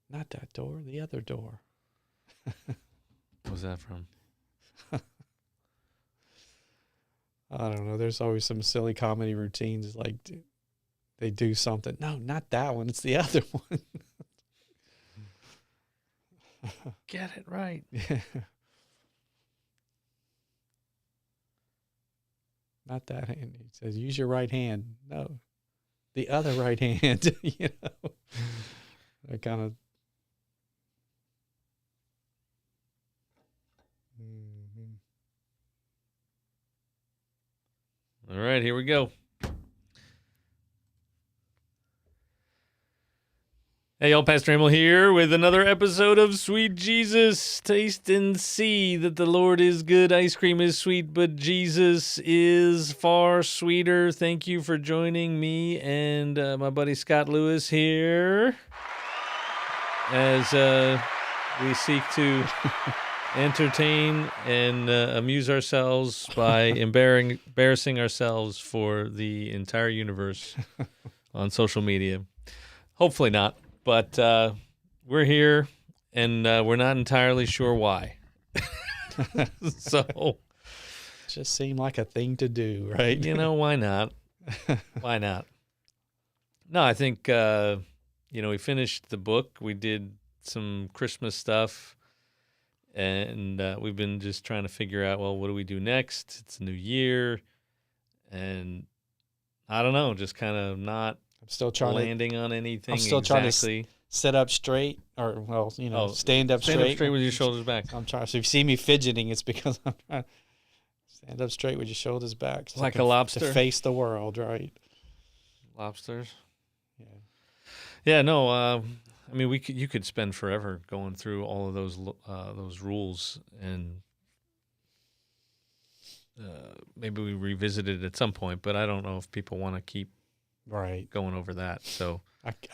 Not that door, the other door. What was that from? I don't know. There's always some silly comedy routines like they do something. No, not that one. It's the other one. Get it right. Yeah. Not that hand. He says, use your right hand. No, the other right hand. You know, I kind of. All right, here we go. Hey, y'all, Pastor Emil here with another episode of Sweet Jesus. Taste and see that the Lord is good. Ice cream is sweet, but Jesus is far sweeter. Thank you for joining me and my buddy Scott Lewis here as we seek to entertain and amuse ourselves by embarrassing ourselves for the entire universe on social media. Hopefully not. But we're here, and we're not entirely sure why. So, just seemed like a thing to do, right? You know, why not? Why not? No, I think, we finished the book. We did some Christmas stuff, and we've been just trying to figure out, well, what do we do next? It's a new year, and I don't know, just kind of not I'm still trying landing on anything. I'm still exactly. trying to sit up straight, or stand up straight. Stand up straight with your shoulders back. I'm trying. So if you see me fidgeting, it's because I'm trying to stand up straight with your shoulders back, so Like a lobster to face the world, right? Lobsters. Yeah. Yeah. No. I mean, you could spend forever going through all of those rules, and maybe we revisit it at some point. But I don't know if people want to keep going over that. So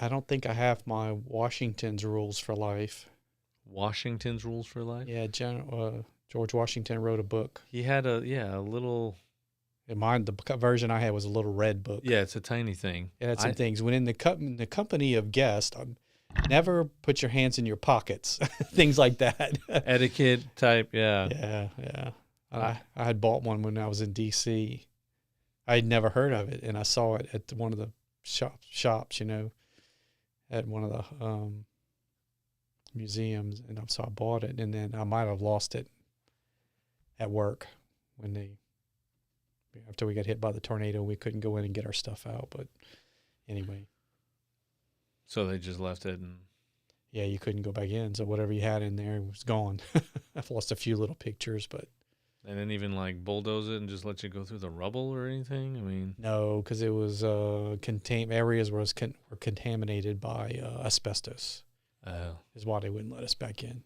I don't think I have my Washington's rules for life. Washington's rules for life? Yeah, George Washington wrote a book. He had a little. In mine, the version I had was a little red book. Yeah, it's a tiny thing. It had some things. When in the company of guests, never put your hands in your pockets, things like that. Etiquette type, yeah. Yeah. I had bought one when I was in D.C. I had never heard of it, and I saw it at one of the shops, at one of the museums, and so I bought it, and then I might have lost it at work after we got hit by the tornado. We couldn't go in and get our stuff out, but anyway. So they just left it, and yeah, you couldn't go back in, so whatever you had in there was gone. I've lost a few little pictures, but. They didn't even bulldoze it and just let you go through the rubble or anything? I mean, no, because it was areas were contaminated by asbestos. Is why they wouldn't let us back in.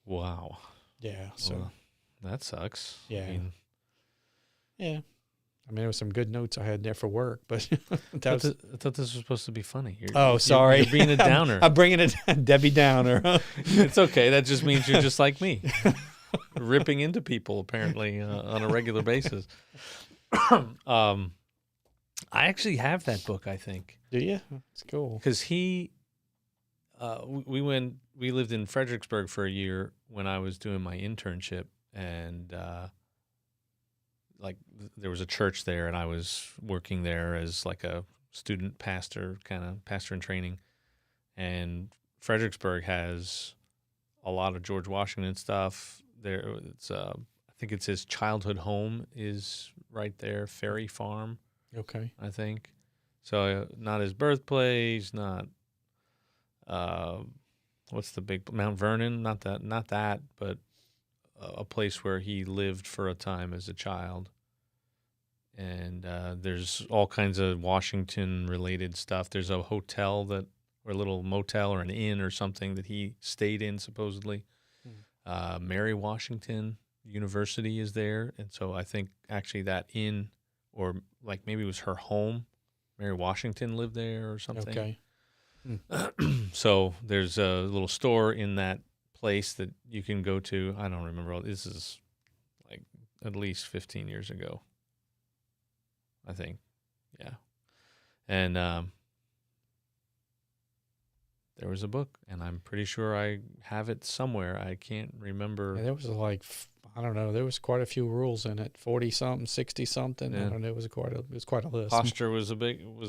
Wow. Yeah. So well, that sucks. Yeah. Yeah. I mean, there were some good notes I had there for work, but I thought this was supposed to be funny. Sorry. You're being a downer. I'm bringing it Debbie Downer. It's okay. That just means you're just like me. Ripping into people apparently on a regular basis. I actually have that book, I think. Do you? It's cool. Because we lived in Fredericksburg for a year when I was doing my internship, and there was a church there, and I was working there as like a student pastor, kind of pastor in training. And Fredericksburg has a lot of George Washington stuff. There, I think it's his childhood home is right there, Ferry Farm. Okay. I think so. Not his birthplace, not what's the big Mount Vernon? Not that, but a place where he lived for a time as a child. And there's all kinds of Washington-related stuff. There's a hotel or a little motel or an inn or something that he stayed in supposedly. Mary Washington University is there, and so I think actually that inn, or maybe it was her home, Mary Washington lived there or something. Okay. So there's a little store in that place that you can go to. I don't remember. This is at least 15 years ago, I think. Yeah. And there was a book, and I'm pretty sure I have it somewhere. I can't remember. Yeah, there was like, I don't know, there was quite a few rules in it, 40 something, 60 something. Yeah. I don't know. It was quite a list. Posture was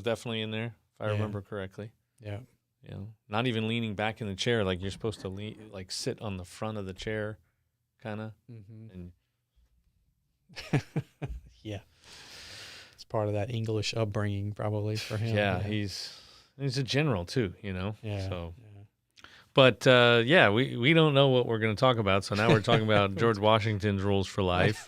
definitely in there, if I Yeah. remember correctly. Yeah. You know, not even leaning back in the chair, like you're supposed to sit on the front of the chair, kind of. Mm-hmm. And yeah. It's part of that English upbringing probably for him. yeah, he's a general too, you know. Yeah. So, yeah. but we don't know what we're going to talk about. So now we're talking about George Washington's rules for life.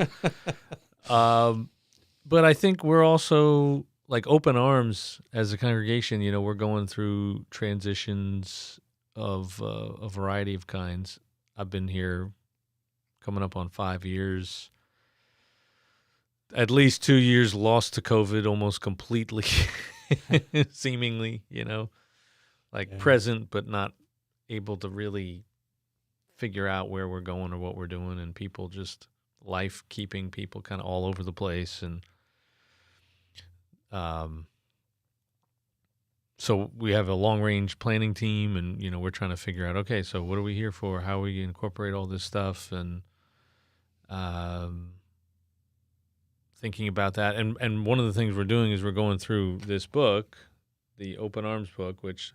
But I think we're also like open arms as a congregation. You know, we're going through transitions of a variety of kinds. I've been here coming up on 5 years. At least 2 years lost to COVID almost completely, seemingly, you know, like present, but not able to really figure out where we're going or what we're doing. And people just life keeping people kind of all over the place. And so we have a long range planning team, and, you know, we're trying to figure out, okay, so what are we here for? How we incorporate all this stuff? And, thinking about that. And one of the things we're doing is we're going through this book, the Open Arms book, which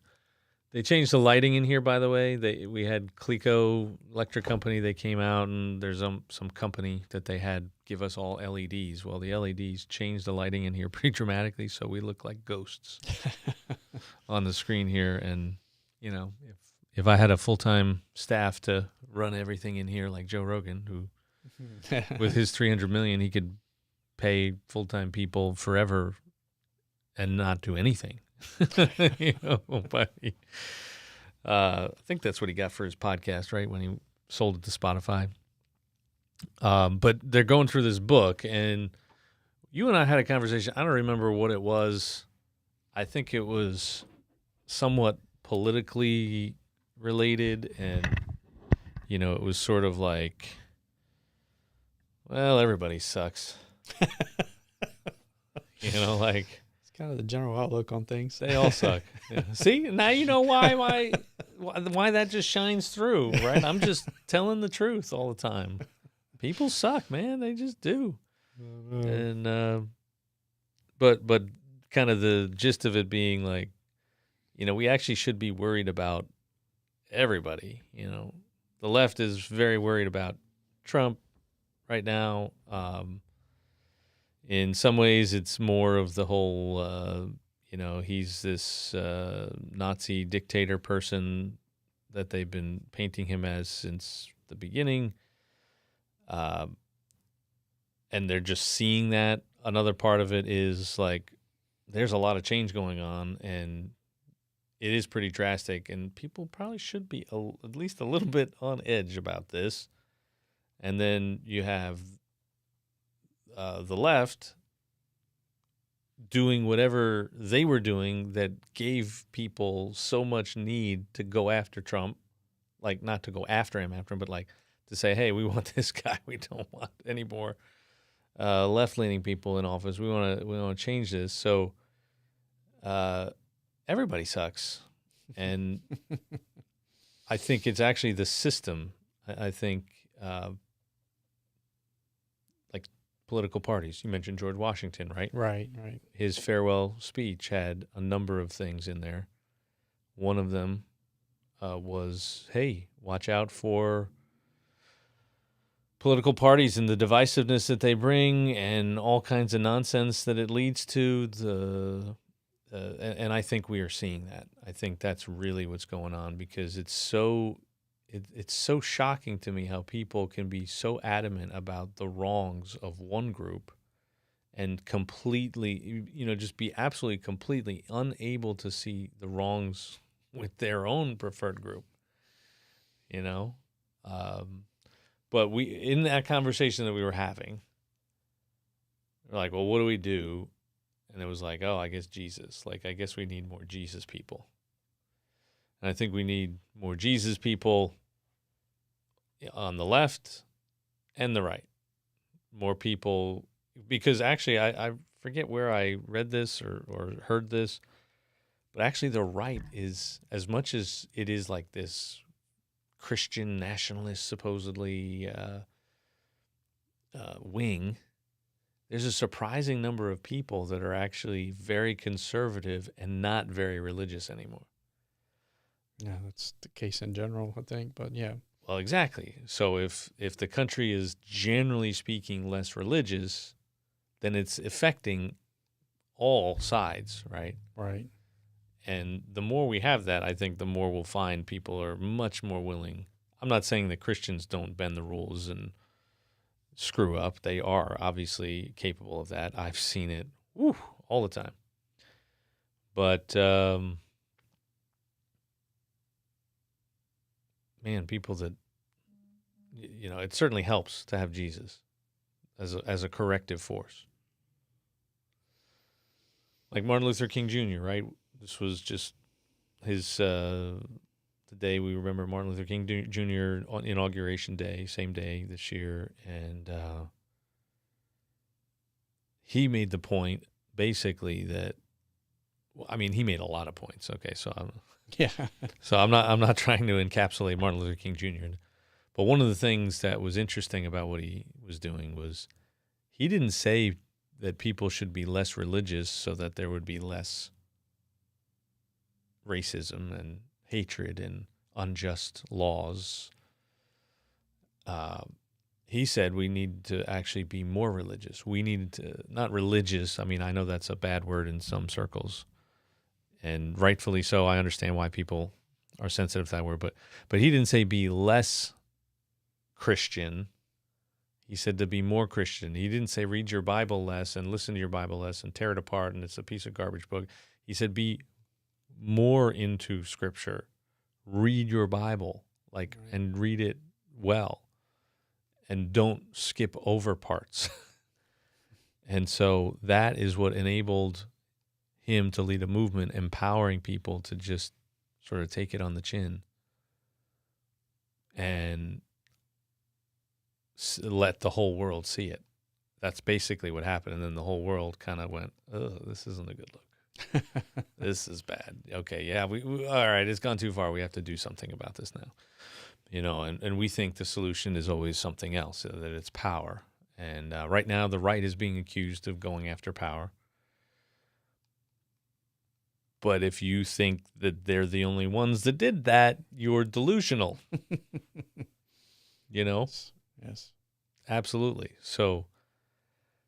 they changed the lighting in here, by the way. We had Clico Electric Company. They came out, and there's some company that they had give us all LEDs. Well, the LEDs changed the lighting in here pretty dramatically, so we look like ghosts on the screen here. And, you know, if I had a full-time staff to run everything in here like Joe Rogan, who with his 300 million, he could pay full-time people forever and not do anything. You know, but I think that's what he got for his podcast, right? When he sold it to Spotify. But they're going through this book, and you and I had a conversation. I don't remember what it was. I think it was somewhat politically related, and, you know, it was sort of like, well, everybody sucks. You know, like, it's kind of the general outlook on things. They all suck. Yeah. See, now you know why that just shines through, right? I'm just telling the truth all the time. People suck, man. They just do. And but kind of the gist of it being like, you know, we actually should be worried about everybody. You know, the left is very worried about Trump right now. In some ways, it's more of the whole, you know, he's this Nazi dictator person that they've been painting him as since the beginning. And they're just seeing that. Another part of it is like there's a lot of change going on, and it is pretty drastic, and people probably should be at least a little bit on edge about this. And then you have the left doing whatever they were doing that gave people so much need to go after Trump, like not to go after him, but like to say, hey, we want this guy. We don't want any more left-leaning people in office. We want to change this. So everybody sucks, and I think it's actually the system. I think. Political parties. You mentioned George Washington, right? Right. His farewell speech had a number of things in there. One of them was, hey, watch out for political parties and the divisiveness that they bring and all kinds of nonsense that it leads to. And I think we are seeing that. I think that's really what's going on, because it's so shocking to me how people can be so adamant about the wrongs of one group and completely, you know, just be absolutely completely unable to see the wrongs with their own preferred group, you know? But in that conversation that we were having, we're like, well, what do we do? And it was like, oh, I guess Jesus. Like, I guess we need more Jesus people. And I think we need more Jesus people on the left and the right. More people, because actually I forget where I read this or heard this, But actually, the right is, as much as it is like this Christian nationalist, supposedly wing, there's a surprising number of people that are actually very conservative and not very religious anymore. Yeah, that's the case in general, I think. But yeah. Well, exactly. So if the country is generally speaking less religious, then it's affecting all sides, right? Right. And the more we have that, I think the more we'll find people are much more willing. I'm not saying that Christians don't bend the rules and screw up. They are obviously capable of that. I've seen it all the time. But, man, people that, it certainly helps to have Jesus as a corrective force. Like Martin Luther King Jr., right? This was just his the day we remember Martin Luther King Jr. on Inauguration Day, same day this year, and he made the point basically that, he made a lot of points. Okay, so I'm not trying to encapsulate Martin Luther King Jr. But one of the things that was interesting about what he was doing was he didn't say that people should be less religious so that there would be less racism and hatred and unjust laws. He said we need to actually be more religious. We need to, not religious, I know that's a bad word in some circles, and rightfully so. I understand why people are sensitive to that word, but he didn't say be less Christian. He said to be more Christian. He didn't say read your Bible less and listen to your Bible less and tear it apart and it's a piece of garbage book. He said be more into Scripture. Read your Bible, and read it well. And don't skip over parts. And so that is what enabled him to lead a movement, empowering people to just sort of take it on the chin and let the whole world see it. That's basically what happened. And then the whole world kind of went, oh, this isn't a good look. This is bad. Okay, yeah, we all right, it's gone too far. We have to do something about this now. And we think the solution is always something else, that it's power. And right now, the right is being accused of going after power. But if you think that they're the only ones that did that, you're delusional. Yes. Absolutely. So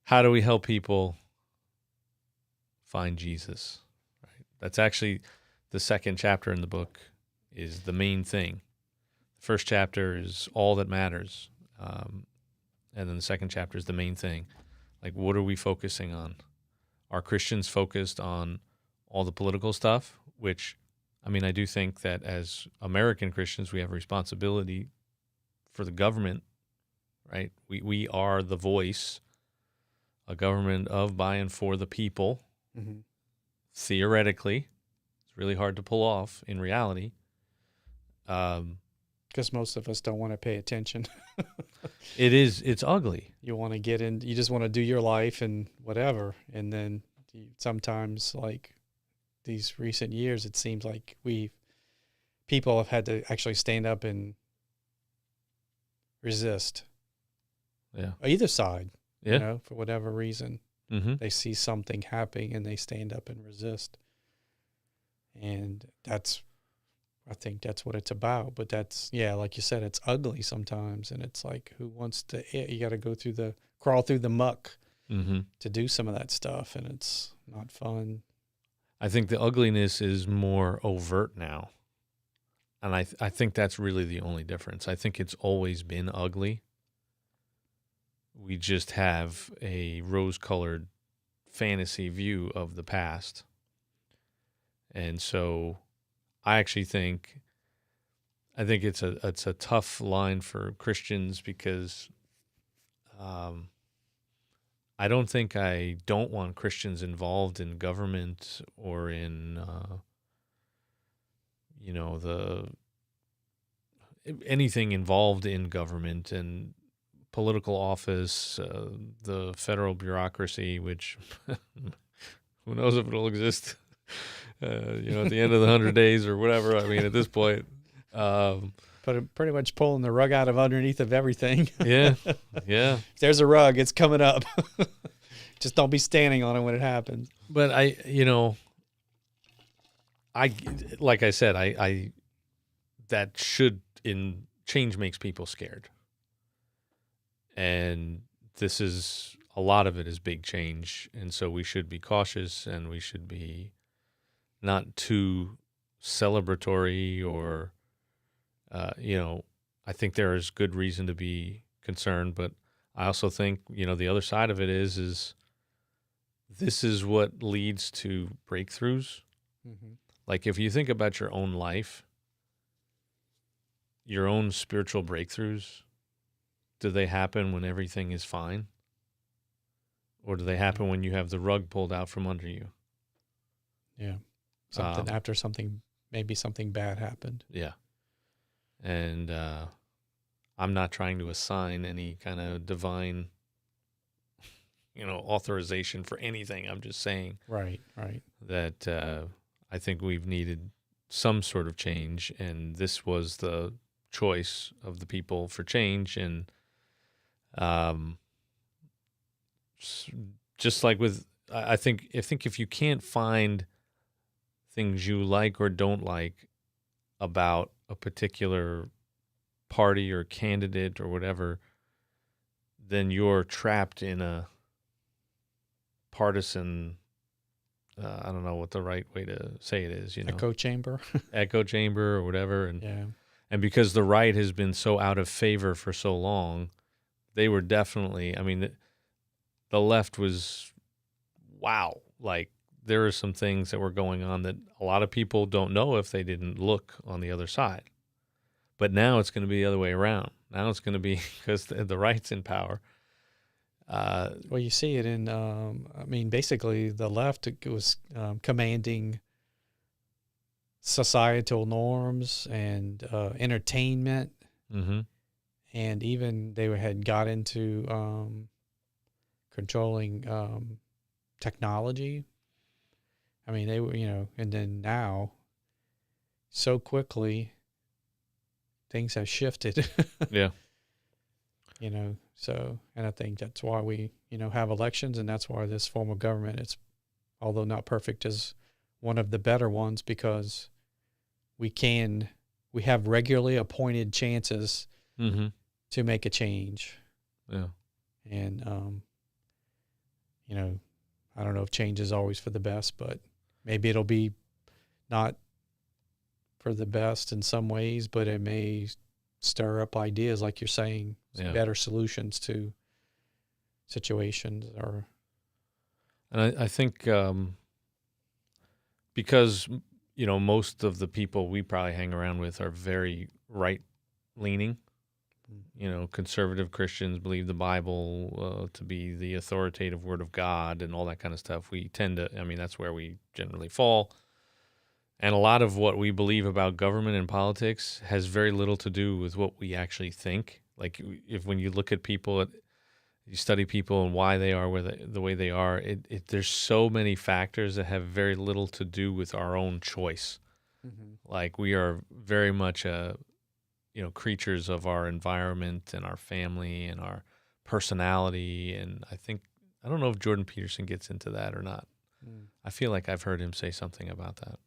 how do we help people find Jesus? Right? That's actually the second chapter in the book is the main thing. The first chapter is all that matters. And then the second chapter is the main thing. Like, what are we focusing on? Are Christians focused on all the political stuff? Which, I do think that as American Christians, we have a responsibility for the government, right? We are the voice, a government of, by, and for the people. Mm-hmm. Theoretically, it's really hard to pull off in reality. Because most of us don't want to pay attention. It's ugly. You want to get in, you just want to do your life and whatever. And then sometimes, like these recent years, it seems like people have had to actually stand up and resist. Yeah. Either side. Yeah. For whatever reason. Mm-hmm. They see something happening and they stand up and resist. And I think that's what it's about. But like you said, it's ugly sometimes. And it's like, who wants to, you got to crawl through the muck to do some of that stuff. And it's not fun. I think the ugliness is more overt now. And I think that's really the only difference. I think it's always been ugly. We just have a rose-colored fantasy view of the past. And so I actually think it's a tough line for Christians because I don't think I don't want Christians involved in government or in anything involved in government and political office, the federal bureaucracy, which who knows if it'll exist At the end of the 100 days or whatever. I mean, at this point, But pretty much pulling the rug out of underneath of everything. yeah. If there's a rug, it's coming up. Just don't be standing on it when it happens. But like I said, that change makes people scared. And a lot of it is big change. And so we should be cautious, and we should be not too celebratory or, I think there is good reason to be concerned, but I also think, the other side of it is this is what leads to breakthroughs. Mm-hmm. Like if you think about your own life, your own spiritual breakthroughs, do they happen when everything is fine? Or do they happen when you have the rug pulled out from under you? Yeah. Maybe something bad happened. Yeah. And I'm not trying to assign any kind of divine, authorization for anything. I'm just saying right that I think we've needed some sort of change, and this was the choice of the people for change. And just like with, I think if you can't find things you like or don't like about a particular party or candidate or whatever, then you're trapped in a partisan, I don't know what the right way to say it is, echo chamber. Echo chamber or whatever. And yeah. And because the right has been so out of favor for so long, they were definitely, the left was, wow. Like there are some things that were going on that a lot of people don't know if they didn't look on the other side. But now it's going to be the other way around. Now it's going to be because the right's in power. Well, you see it in, basically the left was commanding societal norms and entertainment. Mm-hmm. And even they had got into controlling technology. They were, and then now so quickly things have shifted. Yeah. So, and I think that's why we, have elections, and that's why this form of government is, although not perfect, is one of the better ones, because we have regularly appointed chances mm-hmm. to make a change. Yeah. And, I don't know if change is always for the best, but maybe it'll be not for the best in some ways, but it may stir up ideas, like you're saying, better solutions to situations. And I think because, most of the people we probably hang around with are very right-leaning. Conservative Christians believe the Bible to be the authoritative word of God and all that kind of stuff. We tend to, that's where we generally fall. And a lot of what we believe about government and politics has very little to do with what we actually think. Like when you look at people, you study people and why they are the way they are, there's so many factors that have very little to do with our own choice. Mm-hmm. Like we are very much creatures of our environment and our family and our personality. And I don't know if Jordan Peterson gets into that or not. Mm. I feel like I've heard him say something about that.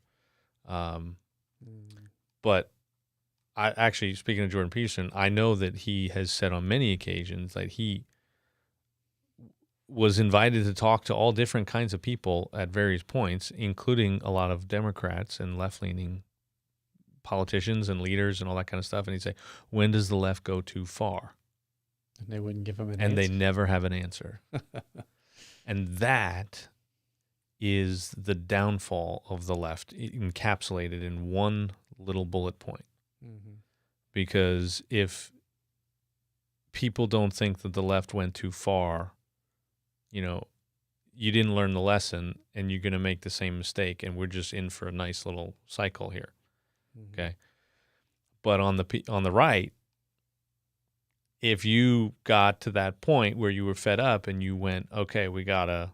But I actually, speaking of Jordan Peterson, I know that he has said on many occasions that he was invited to talk to all different kinds of people at various points, including a lot of Democrats and left-leaning politicians and leaders and all that kind of stuff. And he'd say, when does the left go too far? And they wouldn't give him an answer. And they never have an answer. And that is the downfall of the left, encapsulated in one little bullet point. Mm-hmm. Because if people don't think that the left went too far, you didn't learn the lesson and you're going to make the same mistake, and we're just in for a nice little cycle here. Mm-hmm. Okay. But on the right, if you got to that point where you were fed up and you went, okay, we gotta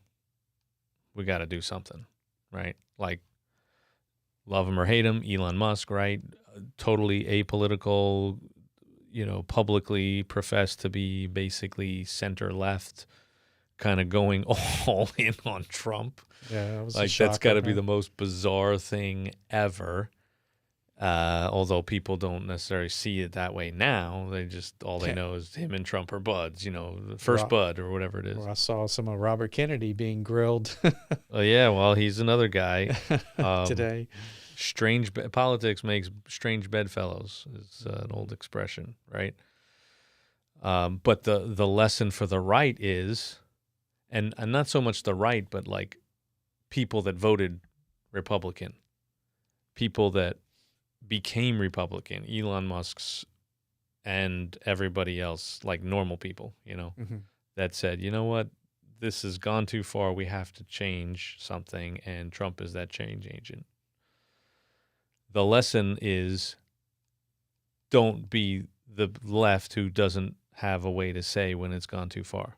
do something, right? Like love him or hate him, Elon Musk, right? Totally apolitical, publicly professed to be basically center left, kind of going all in on Trump. Yeah, that was Like, that's got to be the most bizarre thing ever. Although people don't necessarily see it that way now. They know is him and Trump are buds, first bud or whatever it is. Well, I saw some of Robert Kennedy being grilled Oh, yeah, well, he's another guy. today. Politics makes strange bedfellows is an old expression, right? But the lesson for the right is, and not so much the right, but like people that voted Republican, people that became Republican, Elon Musk's and everybody else, like normal people, that said, you know what, this has gone too far. We have to change something, and Trump is that change agent. The lesson is, don't be the left who doesn't have a way to say when it's gone too far.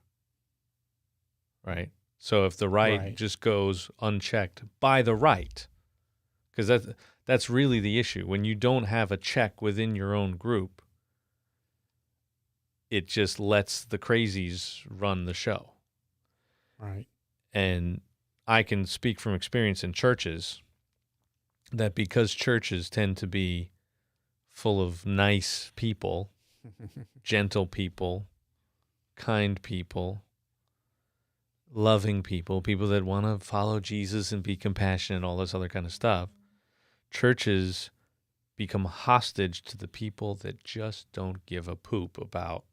Right? So if the right just goes unchecked by the right, because that's really the issue. When you don't have a check within your own group, it just lets the crazies run the show. Right. And I can speak from experience in churches that because churches tend to be full of nice people, gentle people, kind people, loving people, people that want to follow Jesus and be compassionate, all this other kind of stuff, churches become hostage to the people that just don't give a poop about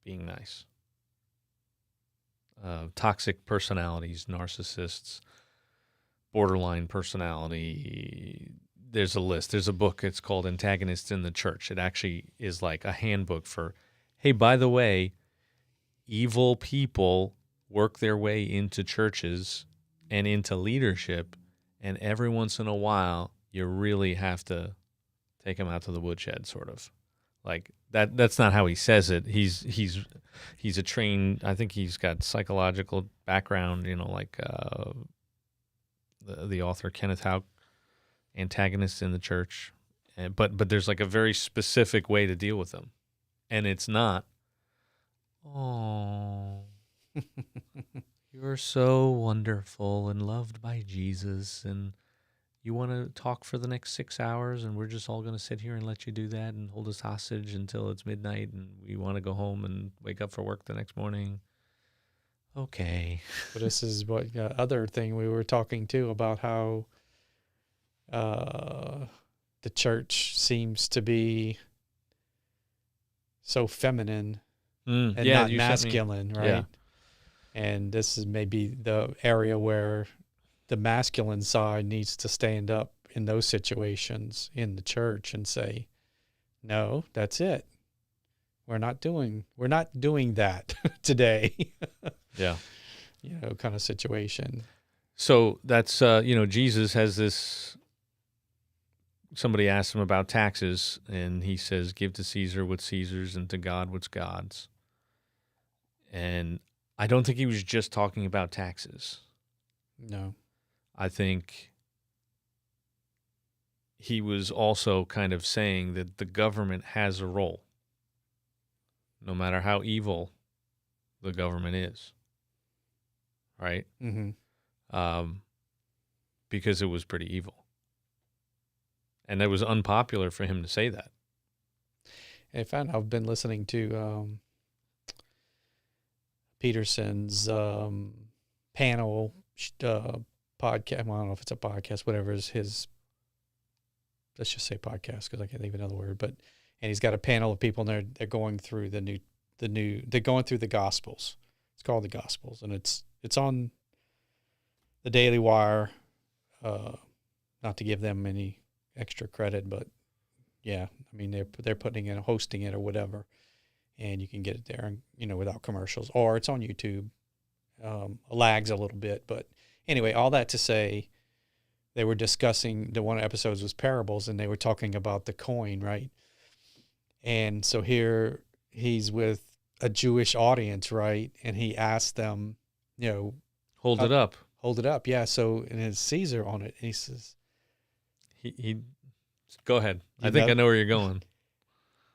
being nice. Toxic personalities, narcissists, borderline personality. There's a list. There's a book. It's called Antagonists in the Church. It actually is like a handbook for, hey, by the way, evil people work their way into churches and into leadership, and every once in a while, you really have to take them out to the woodshed, sort of. Like that. That's not how he says it. He's a trained. I think he's got psychological background. Like the author Kenneth Houck, Antagonists in the Church. But there's like a very specific way to deal with them, and it's not. Oh, you're so wonderful and loved by Jesus, and you want to talk for the next 6 hours, and we're just all going to sit here and let you do that and hold us hostage until it's midnight, and we want to go home and wake up for work the next morning. Okay. But this is what other thing we were talking too about how the church seems to be so feminine and not masculine, right? Yeah. And this is maybe the area where the masculine side needs to stand up in those situations in the church and say, no, that's it. We're not doing that today. Yeah. Kind of situation. So that's, Jesus has this, somebody asked him about taxes, and he says, give to Caesar what's Caesar's and to God what's God's. And I don't think he was just talking about taxes. No. I think he was also kind of saying that the government has a role, no matter how evil the government is, right? Mm-hmm. Because it was pretty evil. And it was unpopular for him to say that. In fact, I've been listening to Peterson's panel podcast. Well, I don't know if it's a podcast, whatever is his, let's just say podcast because I can't think of another word, and he's got a panel of people and they're going through they're going through the Gospels. It's called the Gospels, and it's on the Daily Wire. Not to give them any extra credit, but yeah, I mean they're putting in hosting it or whatever, and you can get it there, and without commercials, or it's on YouTube. Lags a little bit, but anyway, all that to say, they were discussing, the one of the episodes was parables, and they were talking about the coin, right? And so here he's with a Jewish audience, right? And he asked them, hold it up. Hold it up, yeah. So, and it's Caesar on it, and he says, he go ahead. You I think know? I know where you're going.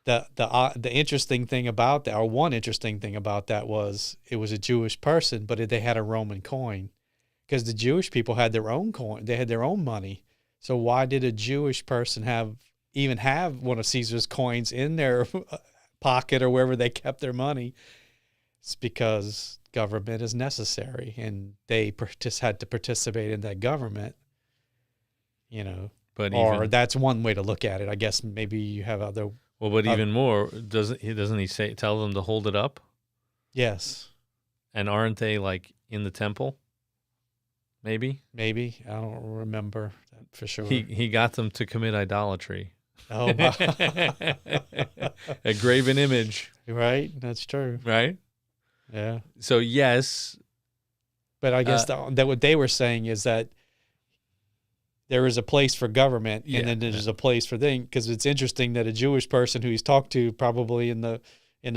The interesting thing about that, or one interesting thing about that, was it was a Jewish person, but they had a Roman coin, because the Jewish people had their own coin. They had their own money. So why did a Jewish person even have one of Caesar's coins in their pocket or wherever they kept their money? It's because government is necessary, and they had to participate in that government. But or that's one way to look at it. I guess maybe you have other. Well, but even more, doesn't he tell them to hold it up? Yes. And aren't they like in the temple? Maybe. I don't remember that for sure. He got them to commit idolatry. Oh, wow. A graven image. Right. That's true. Right. Yeah. So yes, but I guess that what they were saying is that there is a place for government, and then there's a place for things. Because it's interesting that a Jewish person who he's talked to, probably in the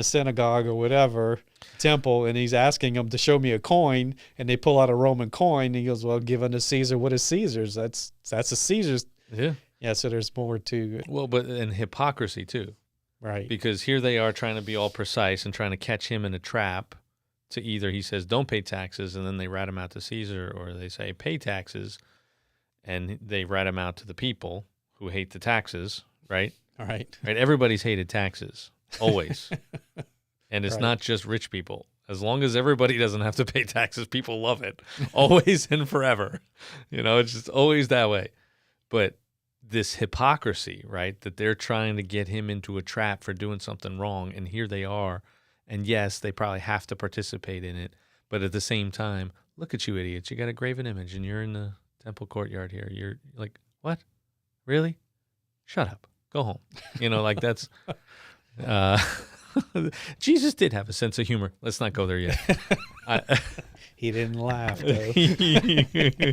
synagogue or whatever temple, and he's asking them to show me a coin, and they pull out a Roman coin, and he goes, "Well, give unto Caesar what is Caesar's. That's a Caesar's." Yeah. Yeah. So there's more to it. Well, but and hypocrisy too, right? Because here they are trying to be all precise and trying to catch him in a trap. To either he says don't pay taxes, and then they rat him out to Caesar, or they say pay taxes, and they rat him out to the people who hate the taxes, right? Right. Right. Everybody's hated taxes, always. And it's Right. not just rich people. As long as everybody doesn't have to pay taxes, people love it. Always and forever. It's just always that way. But this hypocrisy, right, that they're trying to get him into a trap for doing something wrong, and here they are. And yes, they probably have to participate in it. But at the same time, look at you idiots. You got a graven image, and you're in the temple courtyard here. You're like, what? Really? Shut up. Go home. Like that's Jesus did have a sense of humor. Let's not go there yet. He didn't laugh, though. He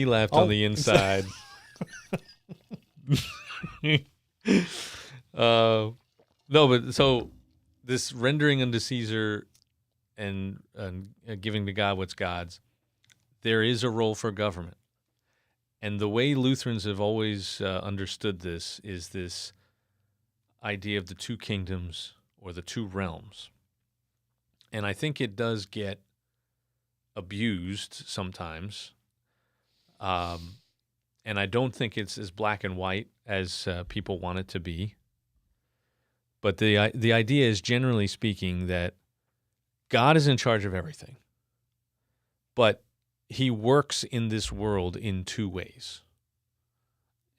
laughed on the inside. No, but so this rendering unto Caesar and giving to God what's God's, there is a role for government. And the way Lutherans have always understood this is this idea of the two kingdoms or the two realms. And I think it does get abused sometimes. And I don't think it's as black and white as people want it to be. But the idea is, generally speaking, that God is in charge of everything. But he works in this world in two ways.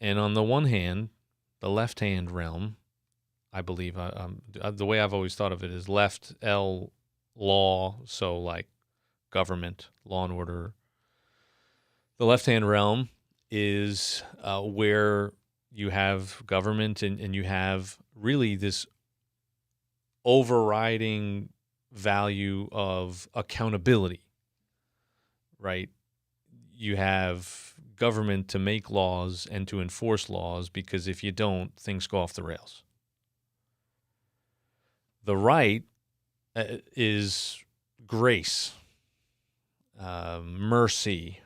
And on the one hand, the left-hand realm, I believe, the way I've always thought of it is left, L, law, so like government, law and order. The left-hand realm is where you have government and you have really this overriding value of accountability. Right? You have government to make laws and to enforce laws, because if you don't, things go off the rails. The right is grace, mercy,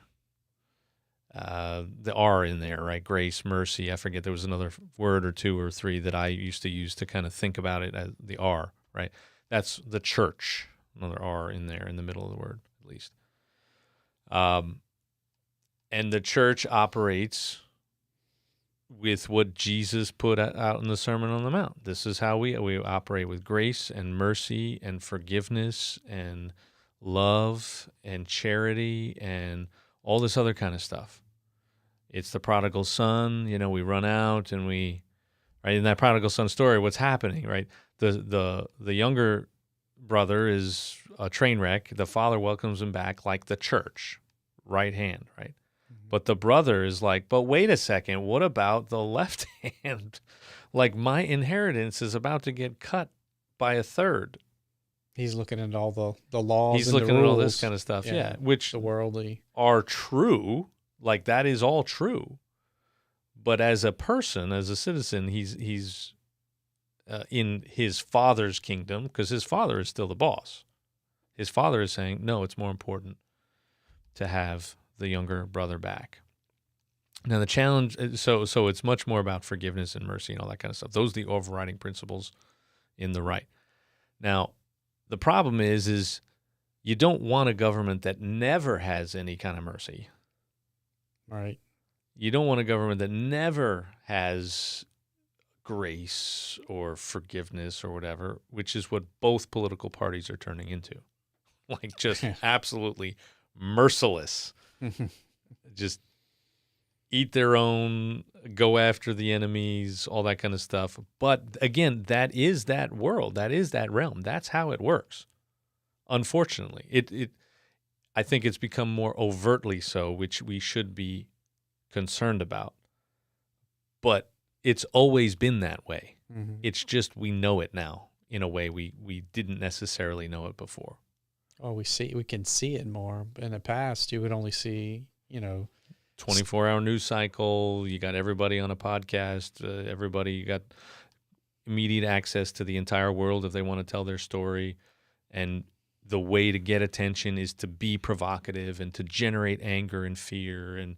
the R in there, right? Grace, mercy. I forget, there was another word or two or three that I used to use to kind of think about it as the R, right? That's the church, another R in there in the middle of the word, at least. And the church operates with what Jesus put out in the Sermon on the Mount. This is how we operate, with grace and mercy and forgiveness and love and charity and all this other kind of stuff. It's the prodigal son. We run out and right, in that prodigal son story, what's happening, right? The younger brother is a train wreck. The father welcomes him back like the church. Right hand, right? Mm-hmm. But the brother is like, but wait a second, what about the left hand? Like, my inheritance is about to get cut by a third. He's looking at all the laws. He's and looking the rules. at all this kind of stuff, yeah, which the worldly are true. Like, that is all true. But as a person, as a citizen, he's in his father's kingdom, because his father is still the boss. His father is saying, no, it's more important to have the younger brother back. Now the challenge, so it's much more about forgiveness and mercy and all that kind of stuff. Those are the overriding principles in the right. Now, the problem is you don't want a government that never has any kind of mercy. Right. You don't want a government that never has grace or forgiveness or whatever, which is what both political parties are turning into. Like just absolutely merciless. Just eat their own, go after the enemies, all that kind of stuff. But again, that is that world. That is that realm. That's how it works. Unfortunately, I think it's become more overtly so, which we should be concerned about. But it's always been that way. Mm-hmm. It's just we know it now in a way we didn't necessarily know it before. Oh, we can see it more. In the past, you would only see, 24-hour news cycle. You got everybody on a podcast. You got immediate access to the entire world if they want to tell their story. And the way to get attention is to be provocative and to generate anger and fear. And,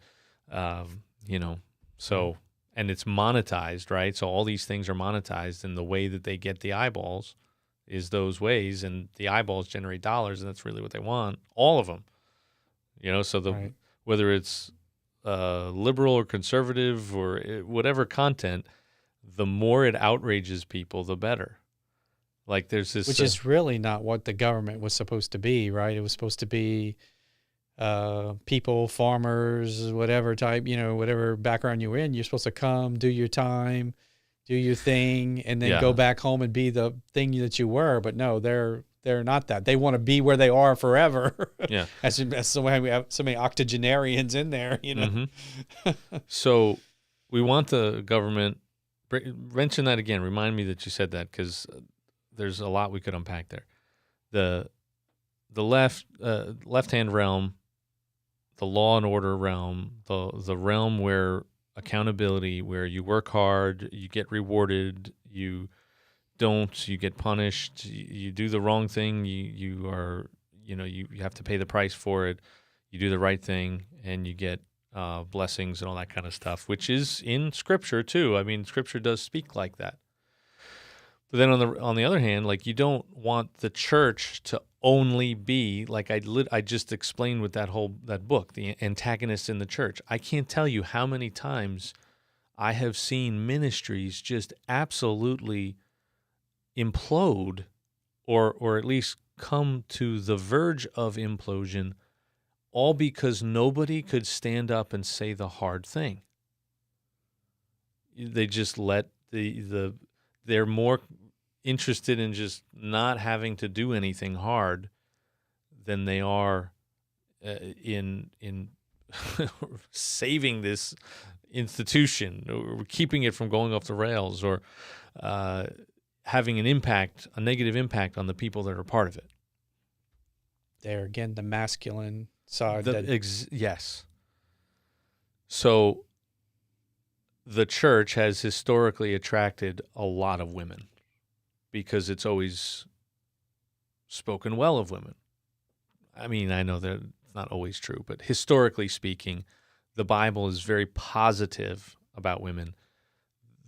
and it's monetized, right? So all these things are monetized, and the way that they get the eyeballs is those ways. And the eyeballs generate dollars, and that's really what they want. All of them. Right. Whether it's liberal or conservative or whatever content, the more it outrages people, the better. Like there's this, which is really not what the government was supposed to be, right? It was supposed to be people, farmers, whatever type, whatever background you were in. You're supposed to come, do your time, do your thing, and then go back home and be the thing that you were. But no, they're not that. They want to be where they are forever. Yeah. That's why we have so many octogenarians in there, Mm-hmm. So we want the government, mention that again. Remind me that you said that, because there's a lot we could unpack there. The left-hand realm, the law and order realm, the realm where accountability, where you work hard, you get rewarded, you don't, you get punished, you do the wrong thing, you have to pay the price for it, you do the right thing, and you get blessings and all that kind of stuff, which is in Scripture too. I mean, Scripture does speak like that. But then on the other hand, like, you don't want the church to only be like I just explained with that book, The Antagonist in the Church. I can't tell you how many times I have seen ministries just absolutely implode, or at least come to the verge of implosion, all because nobody could stand up and say the hard thing. They just let they're more interested in just not having to do anything hard than they are in saving this institution, or keeping it from going off the rails, or having a negative impact on the people that are part of it. There again, the masculine side. Yes. So the church has historically attracted a lot of women, because it's always spoken well of women. I mean, I know that it's not always true, but historically speaking, the Bible is very positive about women.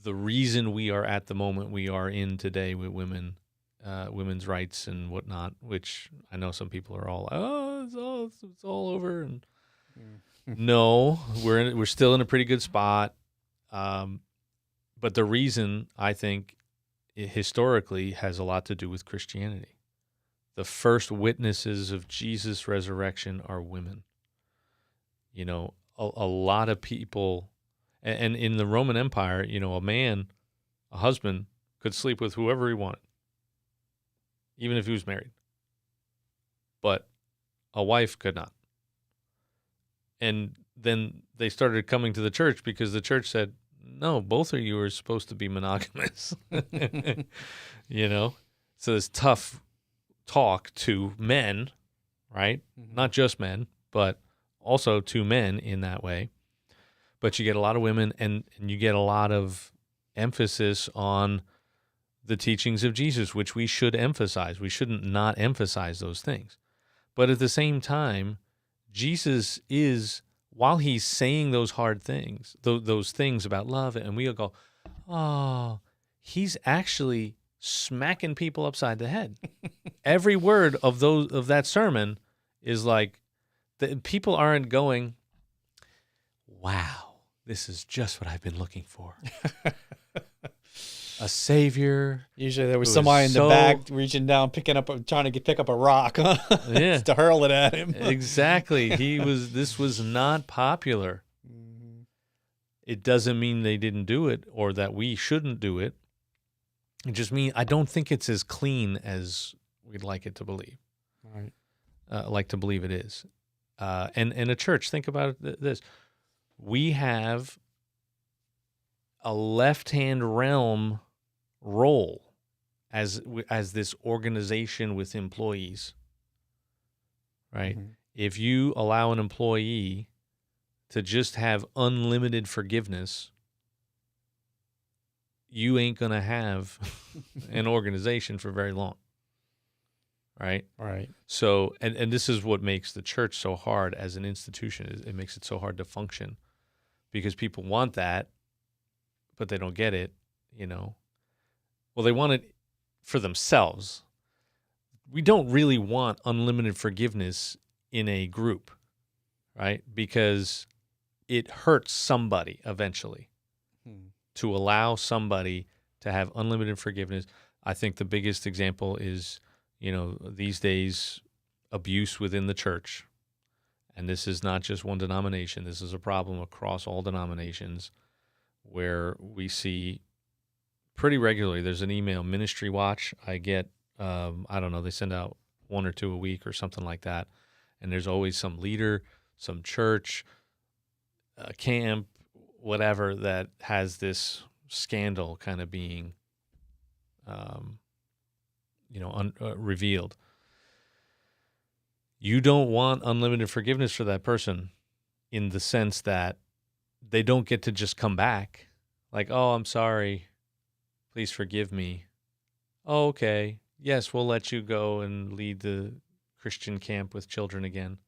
The reason we are at the moment we are in today with women, women's rights and whatnot, which I know some people are all, it's all over. And no, we're still in a pretty good spot. But the reason, I think, historically has a lot to do with Christianity. The first witnesses of Jesus' resurrection are women. A lot of people, and in the Roman Empire, a husband could sleep with whoever he wanted, even if he was married. But a wife could not. And then they started coming to the church because the church said, no, both of you are supposed to be monogamous. So it's tough talk to men, right? Mm-hmm. Not just men, but also to men in that way. But you get a lot of women, and you get a lot of emphasis on the teachings of Jesus, which we should emphasize. We shouldn't not emphasize those things. But at the same time, Jesus is while he's saying those hard things, those things about love, and we'll go, oh, he's actually smacking people upside the head. Every word of that sermon is like, people aren't going, wow, this is just what I've been looking for. A savior. Usually there was somebody in the back reaching down, trying to pick up a rock yeah. to hurl it at him. Exactly. This was not popular. Mm-hmm. It doesn't mean they didn't do it or that we shouldn't do it. It just means I don't think it's as clean as we'd like it to believe. Right. Like to believe it is. And a church, think about this. We have a left-hand realm role as this organization with employees, right? Mm-hmm. If you allow an employee to just have unlimited forgiveness, you ain't going to have an organization for very long, right? Right. So, and this is what makes the church so hard as an institution. It makes it so hard to function because people want that, but they don't get it, Well, they want it for themselves. We don't really want unlimited forgiveness in a group, right? Because it hurts somebody eventually. To allow somebody to have unlimited forgiveness. I think the biggest example is, these days, abuse within the church. And this is not just one denomination. This is a problem across all denominations where we see pretty regularly. There's an email, Ministry Watch. I get, I don't know, they send out 1 or 2 a week or something like that. And there's always some leader, some church, camp, whatever, that has this scandal kind of being, revealed. You don't want unlimited forgiveness for that person in the sense that they don't get to just come back. Like, oh, I'm sorry. Please forgive me. Oh, okay. Yes, we'll let you go and lead the Christian camp with children again.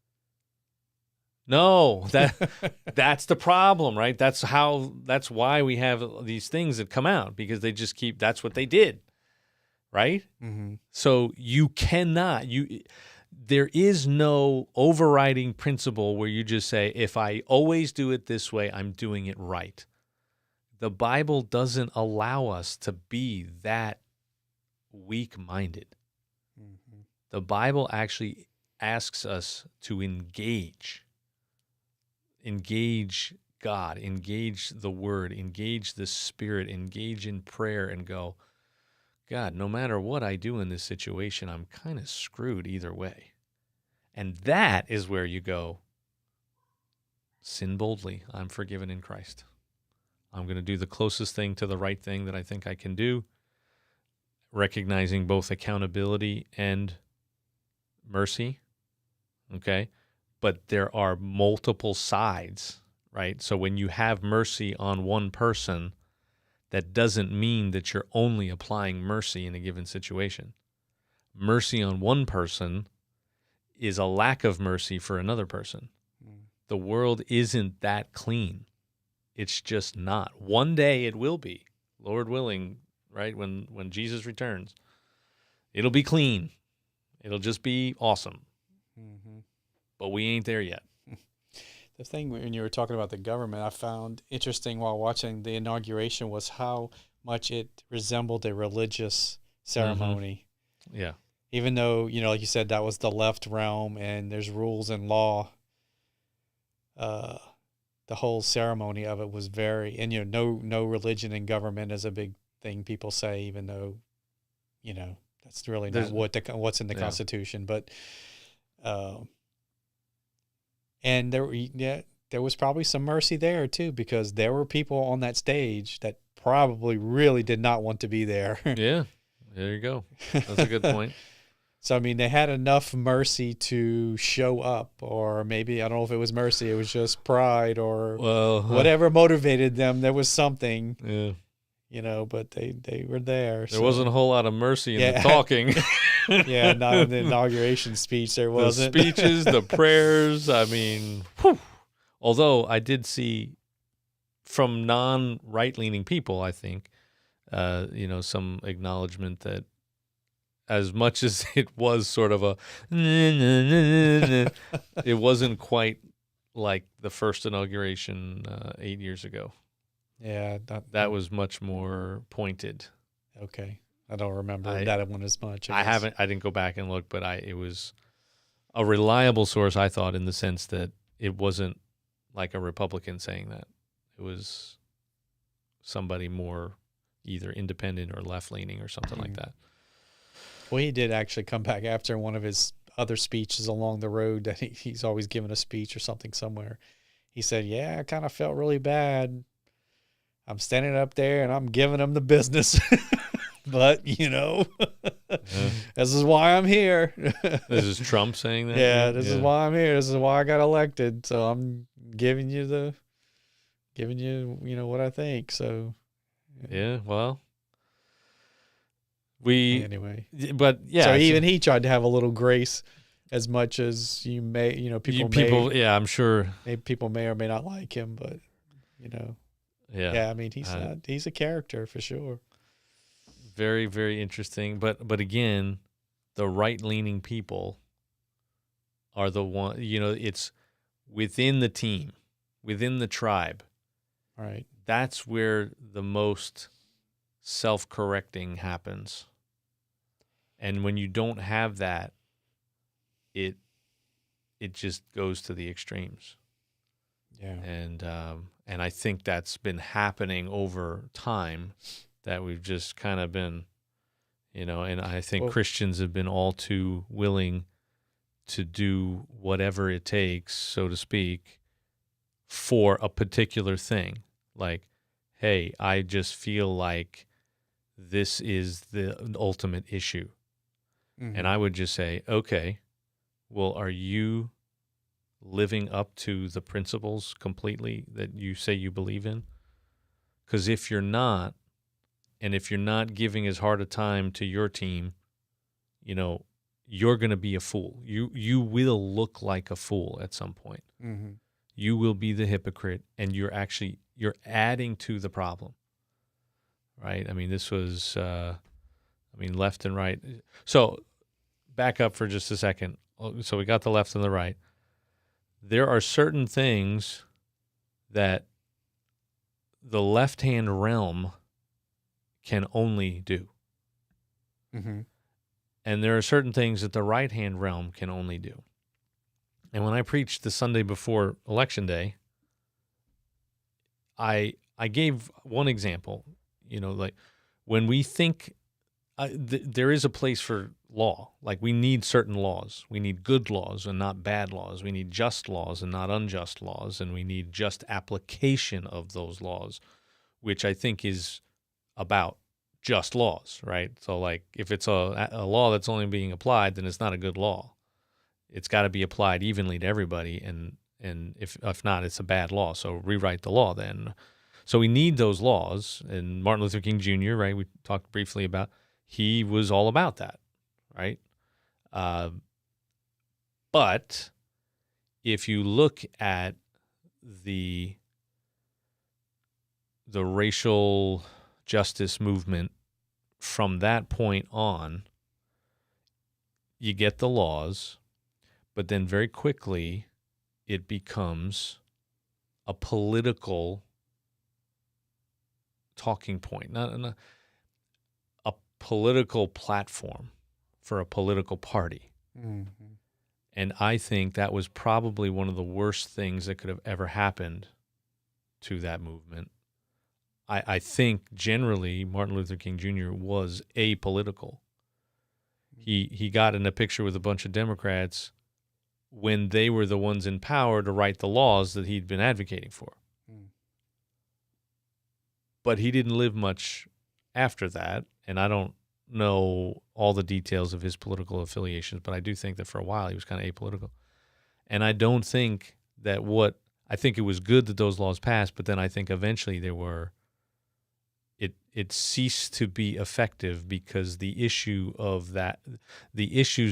No, that's the problem, right? That's why we have these things that come out, because they just that's what they did, right? Mm-hmm. So you cannot, there is no overriding principle where you just say, if I always do it this way, I'm doing it right. The Bible doesn't allow us to be that weak-minded. Mm-hmm. The Bible actually asks us to engage God, engage the Word, engage the Spirit, engage in prayer, and go, God, no matter what I do in this situation, I'm kind of screwed either way. And that is where you go, sin boldly, I'm forgiven in Christ. I'm going to do the closest thing to the right thing that I think I can do, recognizing both accountability and mercy, okay? But there are multiple sides, right? So when you have mercy on one person, that doesn't mean that you're only applying mercy in a given situation. Mercy on one person is a lack of mercy for another person. The world isn't that clean. It's just not. One day it will be, Lord willing, right? When Jesus returns, it'll be clean. It'll just be awesome. Mm-hmm. But we ain't there yet. The thing when you were talking about the government, I found interesting while watching the inauguration was how much it resembled a religious ceremony. Mm-hmm. Yeah. Even though, like you said, that was the left realm and there's rules and law, the whole ceremony of it was very, and no religion in government is a big thing people say, even though, that's really not what's in the Constitution. But, and there was probably some mercy there too, because there were people on that stage that probably really did not want to be there. Yeah, there you go. That's a good point. So, I mean, they had enough mercy to show up, or maybe, I don't know if it was mercy, it was just pride or whatever motivated them. There was something, but they were there. There wasn't a whole lot of mercy in the talking. Yeah, not in the inauguration speech. There wasn't. The speeches, the prayers, I mean, whew. Although I did see from non-right-leaning people, I think, some acknowledgement that as much as it was sort of a, it wasn't quite like the first inauguration 8 years ago. Yeah, That was much more pointed. Okay, I don't remember that one as much. I didn't go back and look, but it was a reliable source, I thought, in the sense that it wasn't like a Republican saying that. It was somebody more either independent or left-leaning or something like that. Well, he did actually come back after one of his other speeches along the road that he's always given a speech or something somewhere. He said, yeah, I kind of felt really bad. I'm standing up there and I'm giving them the business. But, this is why I'm here. This is Trump saying that? Yeah, this is why I'm here. This is why I got elected. So I'm giving you what I think. So, yeah, well. Anyway. But, yeah. So even he tried to have a little grace as much as you may, people, yeah, I'm sure. Maybe people may or may not like him, but, Yeah, I mean, he's a character for sure. Very, very interesting. But again, the right-leaning people are the one, it's within the team, within the tribe. Right. That's where the most self-correcting happens. And when you don't have that, it just goes to the extremes. Yeah. And I think that's been happening over time, that we've just kind of been, and I think Christians have been all too willing to do whatever it takes, so to speak, for a particular thing. Like, hey, I just feel like this is the ultimate issue. Mm-hmm. And I would just say, okay, well, are you living up to the principles completely that you say you believe in? Because if you're not, and if you're not giving as hard a time to your team, you're going to be a fool. You will look like a fool at some point. Mm-hmm. You will be the hypocrite, and you're adding to the problem, right? I mean, this was, left and right. So back up for just a second. So we got the left and the right. There are certain things that the left-hand realm can only do. Mm-hmm. And there are certain things that the right-hand realm can only do. And when I preached the Sunday before Election Day, I gave one example, like when we think there is a place for law. Like, we need certain laws. We need good laws and not bad laws. We need just laws and not unjust laws. And we need just application of those laws, which I think is about just laws, right? So, like, if it's a law that's only being applied, then it's not a good law. It's got to be applied evenly to everybody, and if not, it's a bad law. So rewrite the law then. So we need those laws. And Martin Luther King Jr., right, we talked briefly about, he was all about that, right? But if you look at the racial justice movement from that point on, you get the laws, but then very quickly it becomes a political talking point, not a political platform for a political party. Mm-hmm. And I think that was probably one of the worst things that could have ever happened to that movement. I think generally Martin Luther King Jr. was apolitical. He got in a picture with a bunch of Democrats when they were the ones in power to write the laws that he'd been advocating for. But he didn't live much after that, and I don't know all the details of his political affiliations, but I do think that for a while he was kind of apolitical. And I don't think that I think it was good that those laws passed, but then I think eventually it ceased to be effective because the issues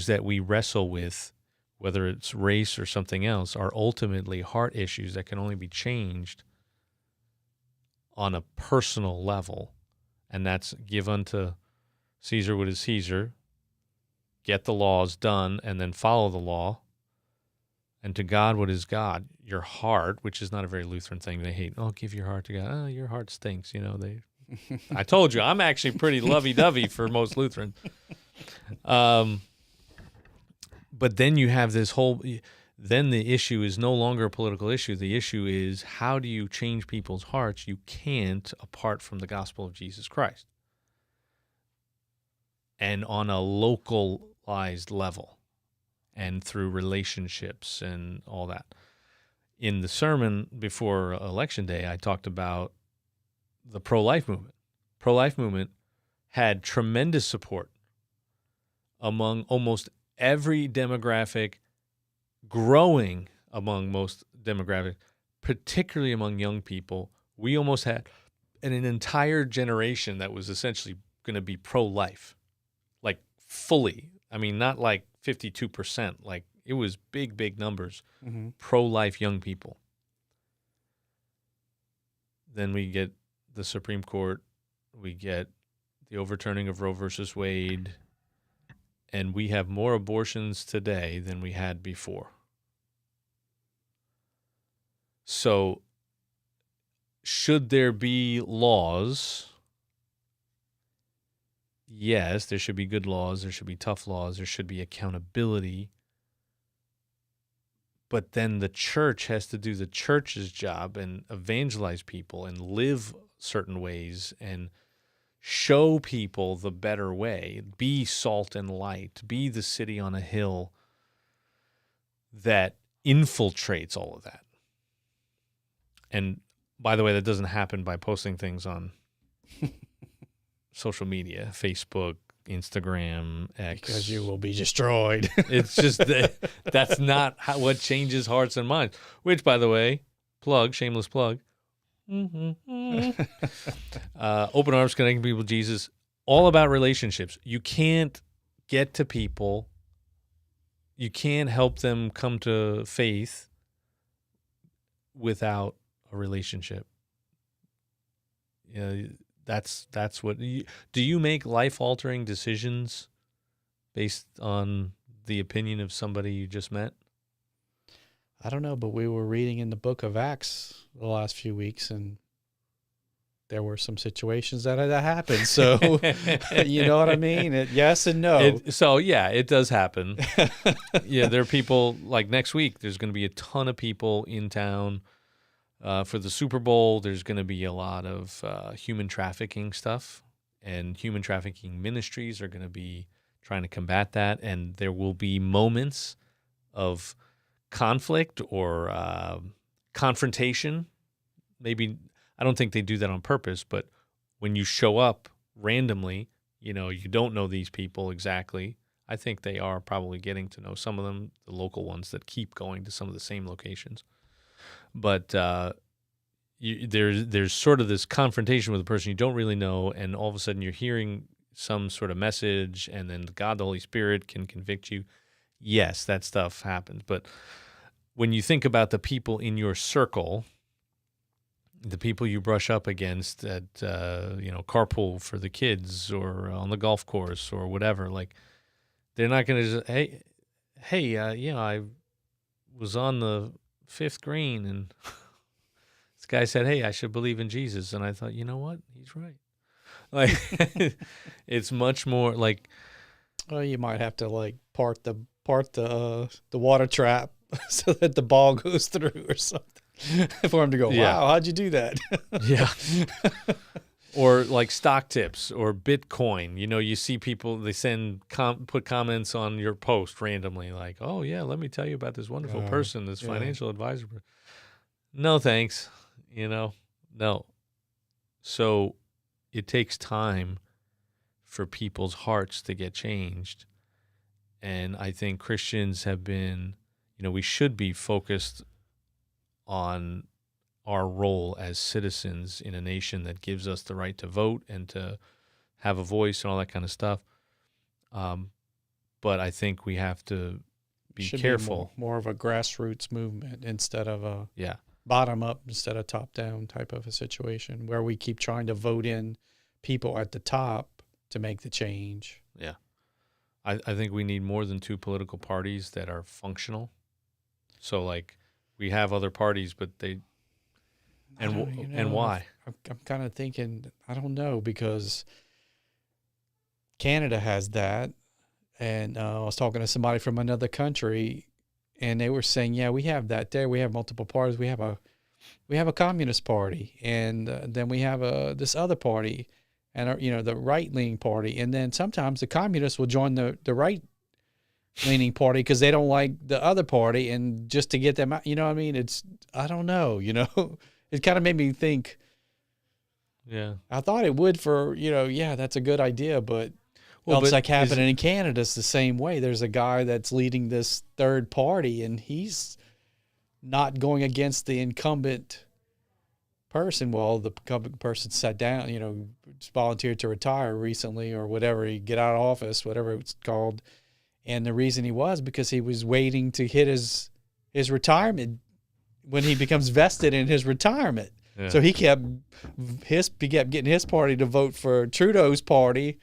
that we wrestle with whether it's race or something else, are ultimately heart issues that can only be changed on a personal level. And that's give unto Caesar what is Caesar, get the laws done, and then follow the law. And to God what is God, your heart, which is not a very Lutheran thing. They hate, oh, give your heart to God. Oh, your heart stinks. You know, I told you, I'm actually pretty lovey-dovey for most Lutherans. But then you have this whole, then the issue is no longer a political issue. The issue is, how do you change people's hearts? You can't apart from the gospel of Jesus Christ. And on a localized level and through relationships and all that. In the sermon before Election Day, I talked about the pro-life movement. Pro-life movement had tremendous support among almost every demographic, growing among most demographics, particularly among young people. We almost had an entire generation that was essentially going to be pro-life, like fully. I mean, not like 52%, like it was big numbers, pro-life young people. Then we get the Supreme Court, we get the overturning of Roe versus Wade, and we have more abortions today than we had before. So, should there be laws? Yes, there should be good laws, there should be tough laws, there should be accountability. But then the church has to do the church's job and evangelize people and live certain ways and show people the better way. Be salt and light. Be the city on a hill that infiltrates all of that. And by the way, that doesn't happen by posting things on social media, Facebook, Instagram, X. Because you will be destroyed. It's just that's not what changes hearts and minds. Which, by the way, shameless plug. Open Arms, Connecting People to Jesus, all about relationships. You can't get to people. You can't help them come to faith without a relationship. You know, that's what. Do you make life-altering decisions based on the opinion of somebody you just met? I don't know, but we were reading in the book of Acts the last few weeks, and there were some situations that happened. So, you know what I mean? Yes and no. It does happen. Yeah, there are people, like next week, there's going to be a ton of people in town for the Super Bowl. There's going to be a lot of human trafficking stuff, and human trafficking ministries are going to be trying to combat that. And there will be moments of conflict or confrontation. Maybe, I don't think they do that on purpose, but when you show up randomly, you know, you don't know these people exactly. I think they are probably getting to know some of them, the local ones that keep going to some of the same locations. But there's sort of this confrontation with a person you don't really know, and all of a sudden you're hearing some sort of message, and then God, the Holy Spirit, can convict you. Yes, that stuff happens. But when you think about the people in your circle, the people you brush up against at, carpool for the kids or on the golf course or whatever, like, they're not going to just, hey, I was on the fifth green and this guy said, hey, I should believe in Jesus. And I thought, you know what? He's right. Like, it's much more like, well, you might have to like part the water trap so that the ball goes through or something for him to go, wow, how'd you do that? Yeah. Or like stock tips or Bitcoin. You know, you see people, they put comments on your post randomly like, oh, yeah, let me tell you about this wonderful person, this financial advisor. No, thanks. No. So it takes time for people's hearts to get changed. And I think Christians have been, we should be focused on our role as citizens in a nation that gives us the right to vote and to have a voice and all that kind of stuff. But I think we have to be Should careful. Be more of a grassroots movement instead of a bottom up instead of top down type of a situation where we keep trying to vote in people at the top to make the change. Yeah. I think we need more than 2 political parties that are functional. So like we have other parties, but they and why? I'm kind of thinking, I don't know, because Canada has that. And I was talking to somebody from another country, and they were saying, yeah, we have that there. We have multiple parties. We have a communist party, and then we have this other party, and the right-leaning party. And then sometimes the communists will join the right-leaning party because they don't like the other party, and just to get them out. You know what I mean? I don't know. It kind of made me think. Yeah. I thought it would for, yeah, that's a good idea, but. Well, it's like happening in Canada. It's the same way. There's a guy that's leading this third party, and he's not going against the incumbent person. Well, the incumbent person sat down, volunteered to retire recently or whatever. He get out of office, whatever it's called. And the reason he was because he was waiting to hit his retirement when he becomes vested in his retirement. Yeah. So he kept getting his party to vote for Trudeau's party,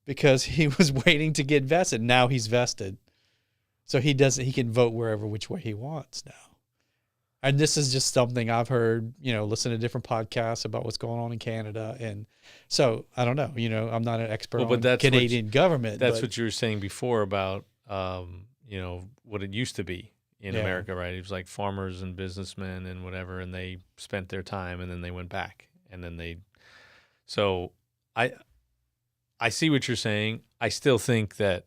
because he was waiting to get vested. Now he's vested. So he can vote which way he wants now. And this is just something I've heard, listen to different podcasts about what's going on in Canada. And so I don't know, I'm not an expert on Canadian government. That's what you were saying before about, what it used to be in America, right? It was like farmers and businessmen and whatever, and they spent their time and then they went back and then so I see what you're saying. I still think that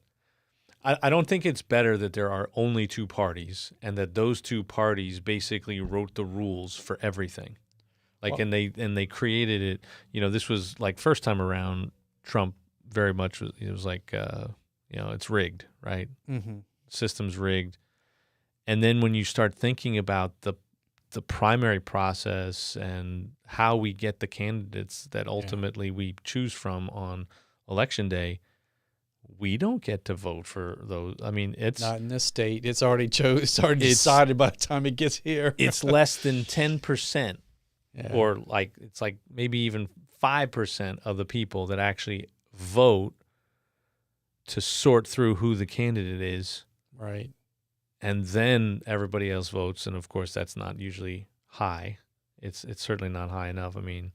I don't think it's better that there are only 2 parties and that those 2 parties basically wrote the rules for everything. And they created it. This was like first time around Trump very much it was like it's rigged, right? Mm-hmm. System's rigged. And then when you start thinking about the primary process and how we get the candidates that ultimately we choose from on Election Day, we don't get to vote for those. I mean, it's not in this state. It's already decided by the time it gets here. It's less than 10%, or it's like maybe even 5% of the people that actually vote to sort through who the candidate is. Right. And then everybody else votes, and of course that's not usually high. It's certainly not high enough. I mean,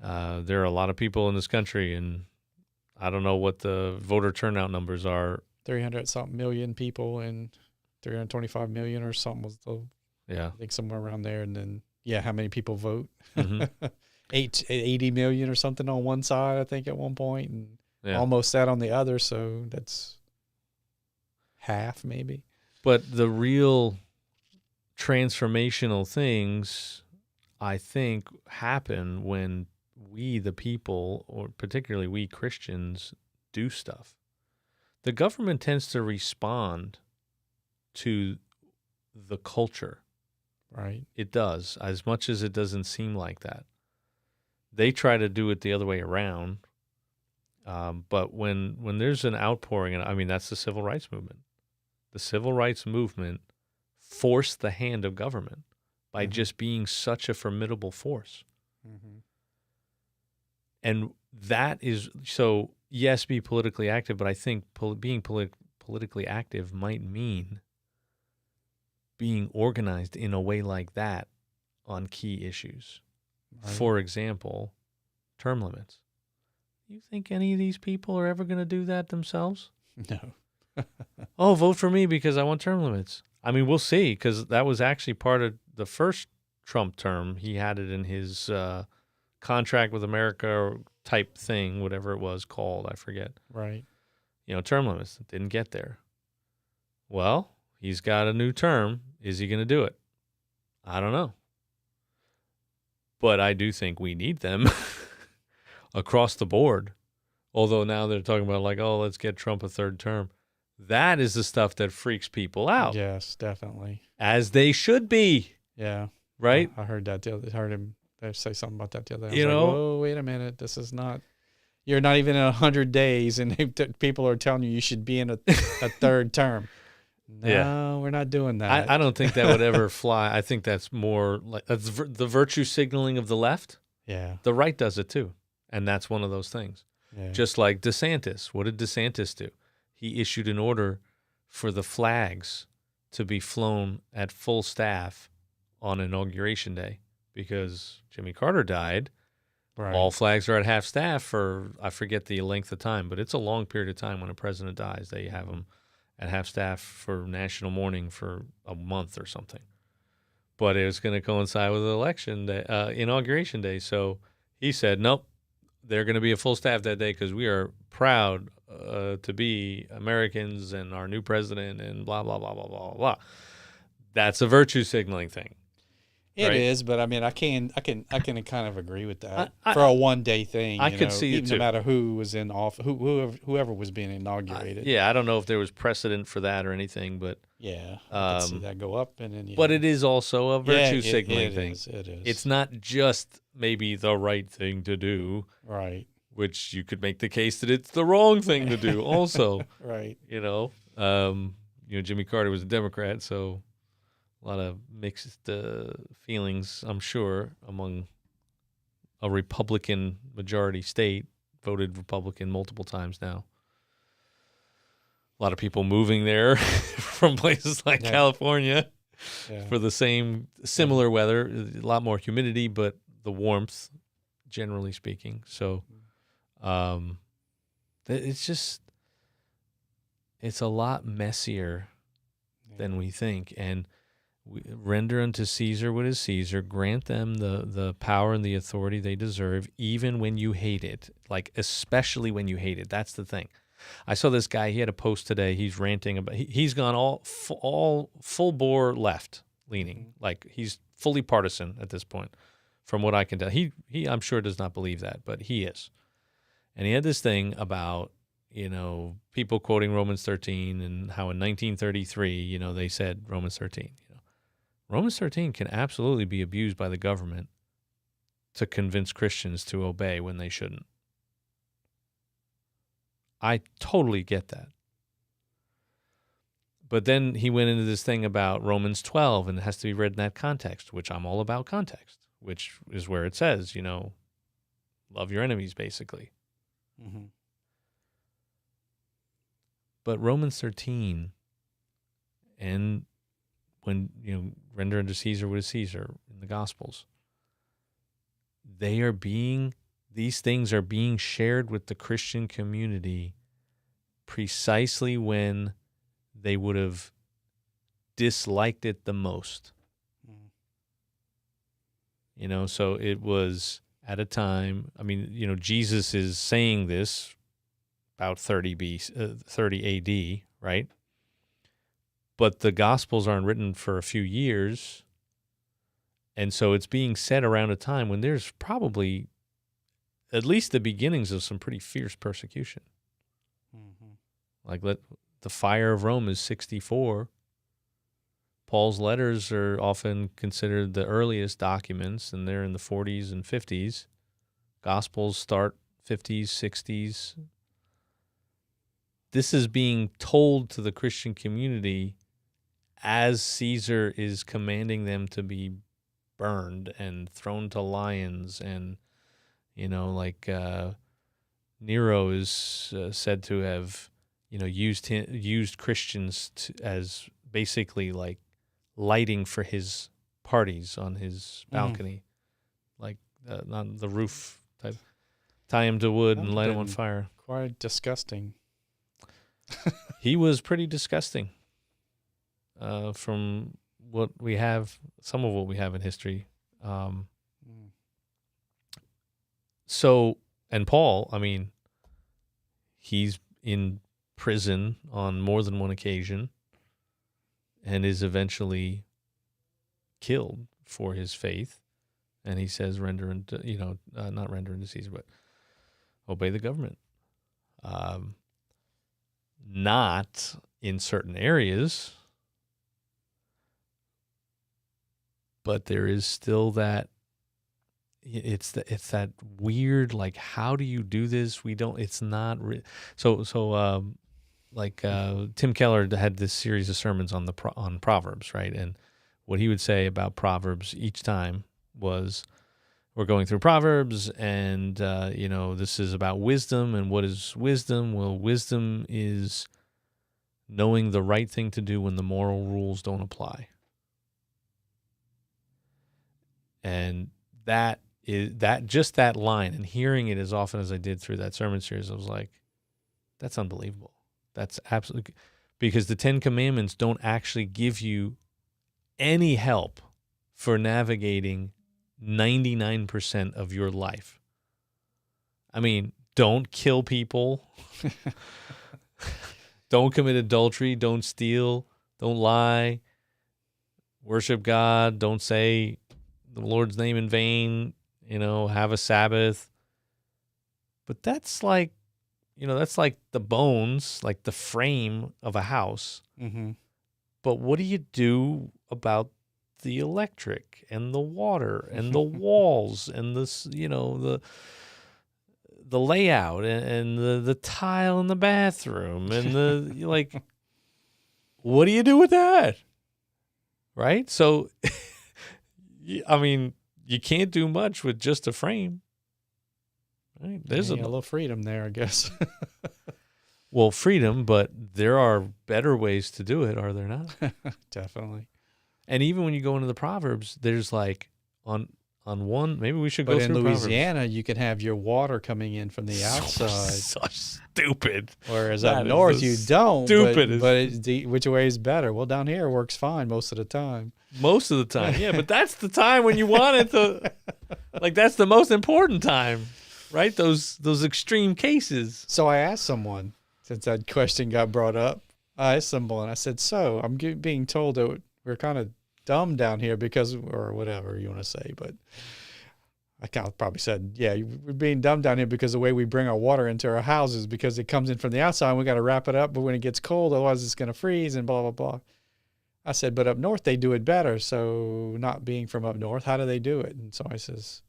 there are a lot of people in this country, and I don't know what the voter turnout numbers are. 300-something million people and 325 million or something was I think somewhere around there. And then, how many people vote? Mm-hmm. 80 million or something on one side, I think, at one point, and almost that on the other. So that's half maybe. But the real transformational things, I think, happen when we, the people, or particularly we Christians, do stuff. The government tends to respond to the culture. Right. It does, as much as it doesn't seem like that. They try to do it the other way around. But when there's an outpouring, and I mean, that's the civil rights movement. The civil rights movement forced the hand of government by just being such a formidable force. Mm-hmm. And that is, so yes, be politically active, but I think being politically active might mean being organized in a way like that on key issues. Right. For example, term limits. You think any of these people are ever going to do that themselves? No. Oh, vote for me because I want term limits. I mean, we'll see, because that was actually part of the first Trump term. He had it in his contract with America type thing, whatever it was called, I forget. Right. Term limits. Didn't get there. Well, he's got a new term. Is he going to do it? I don't know. But I do think we need them across the board. Although now they're talking about like, oh, let's get Trump a third term. That is the stuff that freaks people out. Yes, definitely. As they should be. Yeah. Right? I heard that. Heard him say something about that the other day. You know? Like, oh, wait a minute. This is not. you're not even in 100 days, and people are telling you should be in a third term. No, we're not doing that. I don't think that would ever fly. I think that's more like that's the virtue signaling of the left. Yeah. The right does it too, and that's one of those things. Yeah. Just like DeSantis. What did DeSantis do? He issued an order for the flags to be flown at full staff on Inauguration Day because Jimmy Carter died. Right. All flags are at half staff for, I forget the length of time, but it's a long period of time when a president dies. They have them at half staff for national mourning for a month or something. But it was going to coincide with the election day, Inauguration Day. So he said, nope, they're going to be a full staff that day because we are proud to be Americans and our new president and blah, blah, blah, blah, blah, blah. That's a virtue signaling thing. It is, but I mean, I can kind of agree with that for a 1 day thing. I could see it too. No matter who was in office, whoever was being inaugurated. I don't know if there was precedent for that or anything, but yeah, I could see that go up and then. But it is also a virtue signaling thing. It is. It's not just maybe the right thing to do, right? Which you could make the case that it's the wrong thing to do, also. Right. Jimmy Carter was a Democrat, so. A lot of mixed feelings, I'm sure, among a Republican majority state, voted Republican multiple times now. A lot of people moving there from places like California for the similar weather, a lot more humidity, but the warmth, generally speaking. So it's a lot messier than we think. And render unto Caesar what is Caesar, grant them the power and the authority they deserve, even when you hate it, like especially when you hate it. That's the thing. I saw this guy, he had a post today, he's ranting about, he's gone all full bore left leaning, like he's fully partisan at this point, from what I can tell. He I'm sure does not believe that, but he is. And he had this thing about, people quoting Romans 13 and how in 1933, they said Romans 13. Romans 13 can absolutely be abused by the government to convince Christians to obey when they shouldn't. I totally get that. But then he went into this thing about Romans 12, and it has to be read in that context, which I'm all about context, which is where it says, love your enemies, basically. Mm-hmm. But Romans 13 and when, render unto Caesar what is Caesar in the Gospels, these things are being shared with the Christian community precisely when they would have disliked it the most. So it was at a time, Jesus is saying this about 30 AD, right? But the Gospels aren't written for a few years, and so it's being said around a time when there's probably at least the beginnings of some pretty fierce persecution. Mm-hmm. Like the fire of Rome is 64. Paul's letters are often considered the earliest documents, and they're in the 40s and 50s. Gospels start 50s, 60s. This is being told to the Christian community as Caesar is commanding them to be burned and thrown to lions, and Nero is said to have used Christians as basically like lighting for his parties on his balcony, like on the roof type. Tie him to wood and light him on fire. Quite disgusting. He was pretty disgusting. From what we have, some of what we have in history. So, and Paul, he's in prison on more than one occasion and is eventually killed for his faith. And he says, not render unto Caesar, but obey the government. Not in certain areas, but there is still that, it's that weird, like, how do you do this? We don't. It's not so. Tim Keller had this series of sermons on on Proverbs, right? And what he would say about Proverbs each time was, we're going through Proverbs, and this is about wisdom. And what is wisdom? Well, wisdom is knowing the right thing to do when the moral rules don't apply. And that line, and hearing it as often as I did through that sermon series, I was like, that's unbelievable. That's absolutely, because the 10 Commandments don't actually give you any help for navigating 99% of your life. I mean, don't kill people. Don't commit adultery. Don't steal. Don't lie. Worship God. Don't say the Lord's name in vain. Have a Sabbath. But that's like, that's like the bones, like the frame of a house. Mm-hmm. But what do you do about the electric and the water and the walls and the layout and the tile in the bathroom and the what do you do with that? Right? So, I mean, you can't do much with just a frame. Right? There's a little freedom there, I guess. Well, freedom, but there are better ways to do it, are there not? Definitely. And even when you go into the Proverbs, there's like on one, maybe we should go through But in Proverbs. Louisiana, you can have your water coming in from the outside. So stupid. Whereas That up is north, the you don't. stupidest. Which way is better? Well, down here, it works fine most of the time. Most of the time, yeah. But that's the time when you want it to, that's the most important time, right? Those extreme cases. So I asked someone, since that question got brought up, I asked someone, I said, so I'm being told that we're kind of dumb down here because, or whatever you want to say, but I kind of probably said, yeah, we're being dumb down here because the way we bring our water into our houses, because it comes in from the outside and we got to wrap it up, but when it gets cold, otherwise it's going to freeze and blah, blah, blah. I said, but up north, they do it better. So not being from up north, how do they do it? And so I says,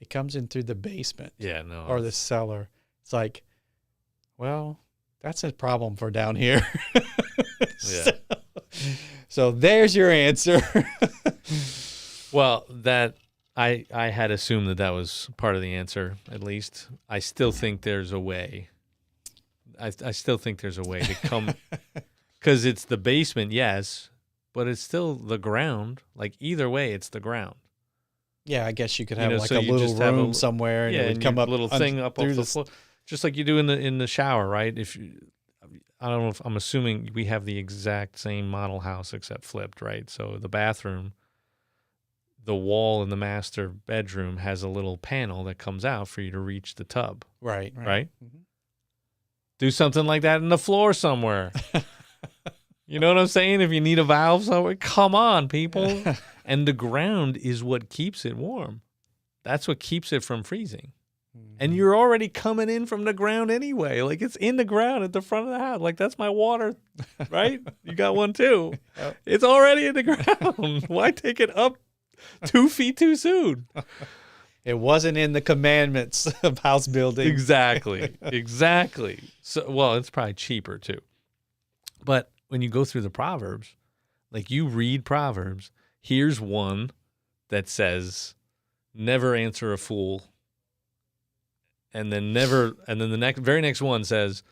it comes in through the basement or the cellar. It's like, well, that's a problem for down here. Yeah. So there's your answer. Well, that I had assumed that was part of the answer, at least. I still think there's a way. I still think there's a way to come, because it's the basement, yes, but it's still the ground. Like, either way, it's the ground. Yeah, I guess you could have so a little room somewhere, and it would come up a little thing up off the floor, just like you do in the shower, right? I don't know if I'm assuming we have the exact same model house except flipped, right? So the bathroom, the wall in the master bedroom has a little panel that comes out for you to reach the tub. Right? Mm-hmm. Do something like that in the floor somewhere. You know what I'm saying? If you need a valve somewhere, come on, people. And the ground is what keeps it warm. That's what keeps it from freezing. Mm-hmm. And you're already coming in from the ground anyway. Like, it's in the ground at the front of the house. Like, that's my water, right? You got one too. Yep. It's already in the ground. Why take it up 2 feet too soon? It wasn't in the commandments of house building. Exactly. So, well, it's probably cheaper too. But when you go through the Proverbs, like, you read Proverbs, here's one that says, never answer a fool. And then the very next one says,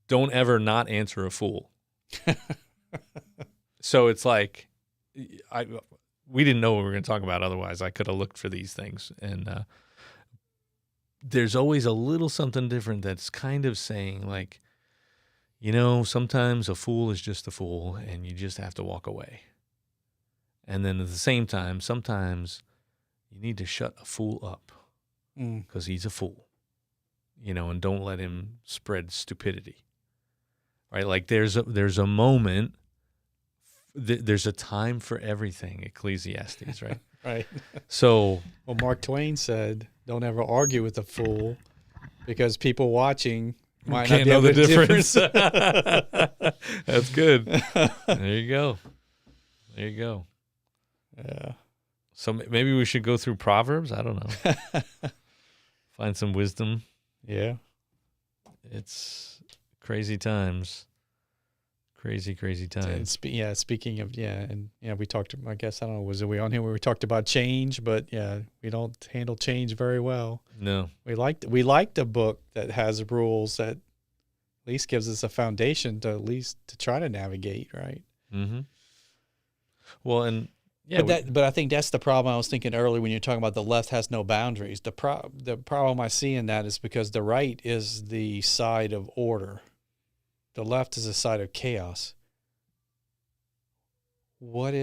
don't ever not answer a fool. So it's like, we didn't know what we were going to talk about. Otherwise, I could have looked for these things. And there's always a little something different that's kind of saying, like, sometimes a fool is just a fool and you just have to walk away. And then at the same time, sometimes you need to shut a fool up because he's a fool, and don't let him spread stupidity. Right? Like, there's a moment. There's a time for everything, Ecclesiastes, right? Right. So, well, Mark Twain said, don't ever argue with a fool because people watching might can't not know the difference. That's good. There you go. Yeah. So maybe we should go through Proverbs. I don't know. Find some wisdom. Yeah. It's crazy times. Crazy times. Speaking of, we talked, I guess, I don't know, was it we on here where we talked about change, but we don't handle change very well. No. We liked a book that has rules that at least gives us a foundation to at least to try to navigate, right? Mm-hmm. Well, and but I think that's the problem I was thinking earlier when you're talking about the left has no boundaries. The problem I see in that is because the right is the side of order. The left is the side of chaos. When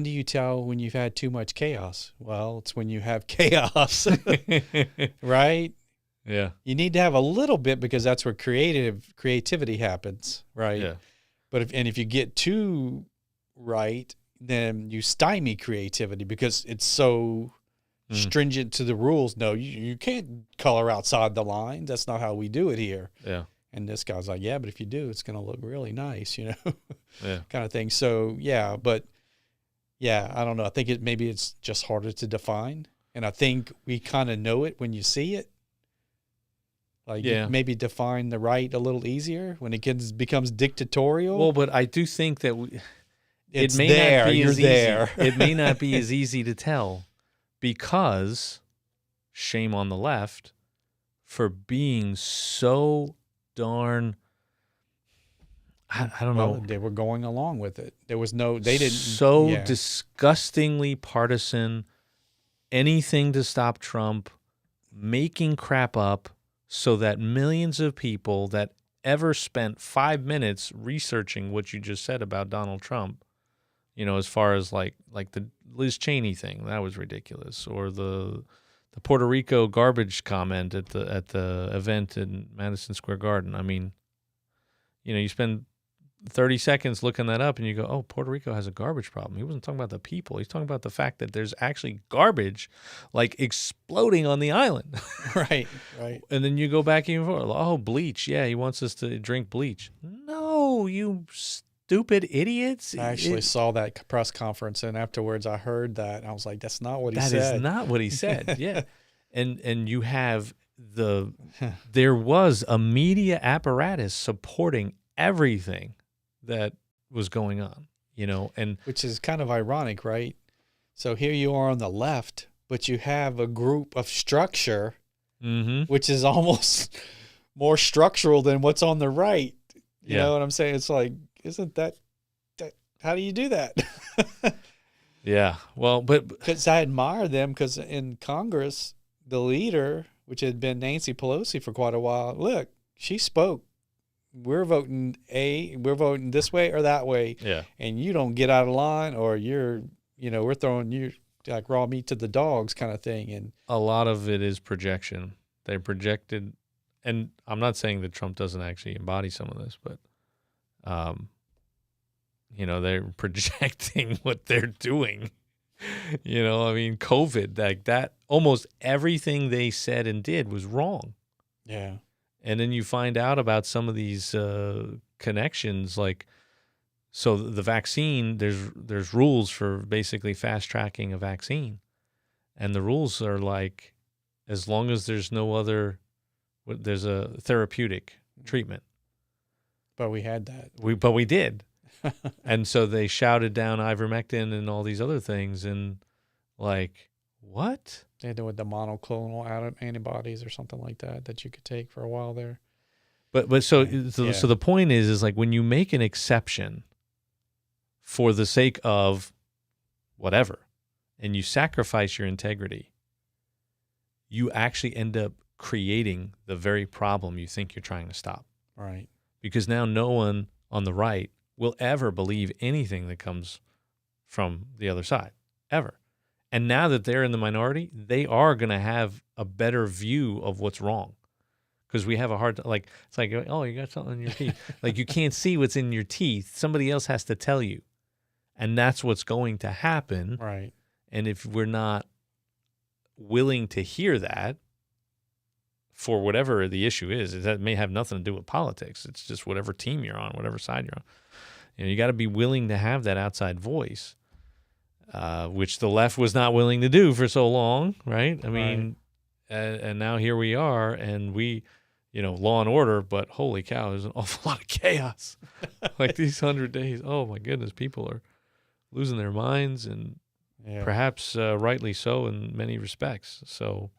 do you tell when you've had too much chaos? Well, it's when you have chaos, right? Yeah. You need to have a little bit because that's where creativity happens, right? Yeah. But if you get too right, then you stymie creativity because it's so stringent to the rules. No, you can't color outside the line. That's not how we do it here. Yeah. And this guy's like, yeah, but if you do, it's going to look really nice, Yeah. kind of thing. So, I don't know. I think maybe it's just harder to define. And I think we kind of know it when you see it. Like, maybe define the right a little easier when it becomes dictatorial. Well, but I do think that it may not be as easy. It may not be as easy to tell because shame on the left for being so darn, I don't know. They were going along with it. They didn't. Disgustingly partisan, anything to stop Trump, making crap up so that millions of people that ever spent 5 minutes researching what you just said about Donald Trump, as far as like the Liz Cheney thing, that was ridiculous, or the Puerto Rico garbage comment at the event in Madison Square Garden. I mean, you spend 30 seconds looking that up and you go, oh, Puerto Rico has a garbage problem. He wasn't talking about the people. He's talking about the fact that there's actually garbage like exploding on the island. Right. And then you go back even further. Oh, bleach. Yeah, he wants us to drink bleach. No, you stupid idiots. I actually saw that press conference, and afterwards I heard that, and I was like, that's not what he said. That is not what he said, yeah. And you have there was a media apparatus supporting everything that was going on, and which is kind of ironic, right? So here you are on the left, but you have a group of structure, which is almost more structural than what's on the right. You know what I'm saying? It's like, isn't that how do you do that? Yeah. Well, but because I admire them, because in Congress, the leader, which had been Nancy Pelosi for quite a while, look, she spoke. We're voting this way or that way. Yeah. And you don't get out of line, or we're throwing you like raw meat to the dogs kind of thing. And a lot of it is projection. They projected, and I'm not saying that Trump doesn't actually embody some of this, but they're projecting what they're doing. I mean, COVID, like that, almost everything they said and did was wrong. Yeah. And then you find out about some of these connections, like, so the vaccine, there's rules for basically fast tracking a vaccine. And the rules are like, as long as there's no other, there's a therapeutic treatment. But we had that. But we did. And so they shouted down ivermectin and all these other things, and like, what? They had with the monoclonal antibodies or something like that you could take for a while there. But so the point is like, when you make an exception for the sake of whatever, and you sacrifice your integrity, you actually end up creating the very problem you think you're trying to stop. Right. Because now no one on the right will ever believe anything that comes from the other side, ever. And now that they're in the minority, they are going to have a better view of what's wrong. Because we have a hard, it's like, oh, you got something in your teeth. Like, you can't see what's in your teeth. Somebody else has to tell you. And that's what's going to happen. Right. And if we're not willing to hear that, for whatever the issue is, that may have nothing to do with politics. It's just whatever team you're on, whatever side you're on. You got to be willing to have that outside voice. which the left was not willing to do for so long, right? I mean, and now here we are, and we, law and order, but holy cow, there's an awful lot of chaos. Like these 100 days, oh my goodness, people are losing their minds, and perhaps rightly so in many respects. So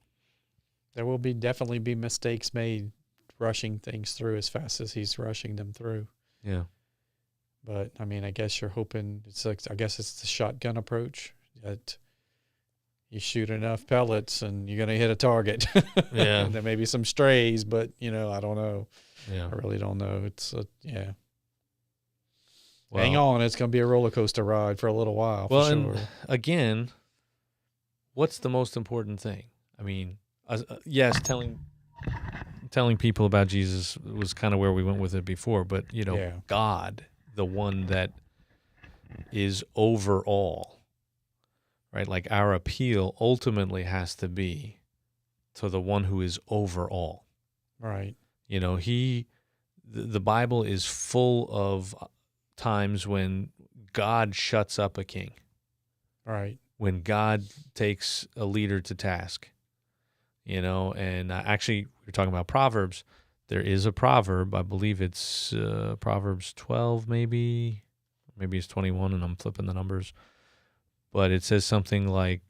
there will definitely be mistakes made rushing things through as fast as he's rushing them through. Yeah. But I mean, I guess you're hoping it's the shotgun approach that you shoot enough pellets and you're going to hit a target. Yeah. And there may be some strays, but I don't know. Yeah. I really don't know. It's yeah. Well, hang on. It's going to be a roller coaster ride for a little while. Well, for sure. And again, what's the most important thing? I mean, yes, telling people about Jesus was kind of where we went with it before, but God, the one that is over all, right? Like our appeal ultimately has to be to the one who is over all. Right. The Bible is full of times when God shuts up a king. Right. When God takes a leader to task. And actually, we were talking about Proverbs. There is a proverb, I believe it's Proverbs 12, maybe it's 21, and I'm flipping the numbers. But it says something like,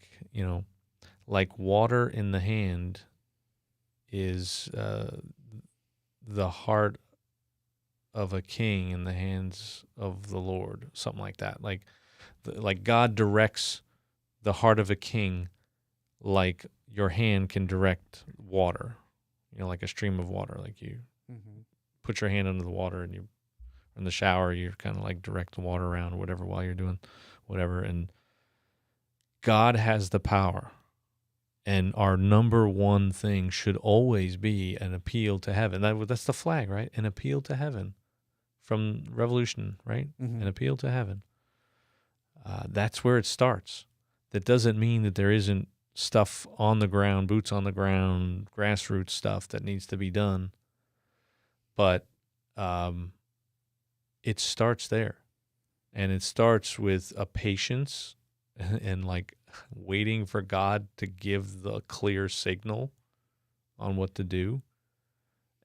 like water in the hand is the heart of a king in the hands of the Lord, something like that. Like God directs the heart of a king like your hand can direct water, like a stream of water. Like you put your hand under the water and you, in the shower, you kind of like direct the water around or whatever while you're doing whatever. And God has the power. And our number one thing should always be an appeal to heaven. That's the flag, right? An appeal to heaven from Revolution, right? An appeal to heaven. That's where it starts. That doesn't mean that there isn't stuff on the ground, boots on the ground, grassroots stuff that needs to be done. But it starts there. And it starts with a patience and like waiting for God to give the clear signal on what to do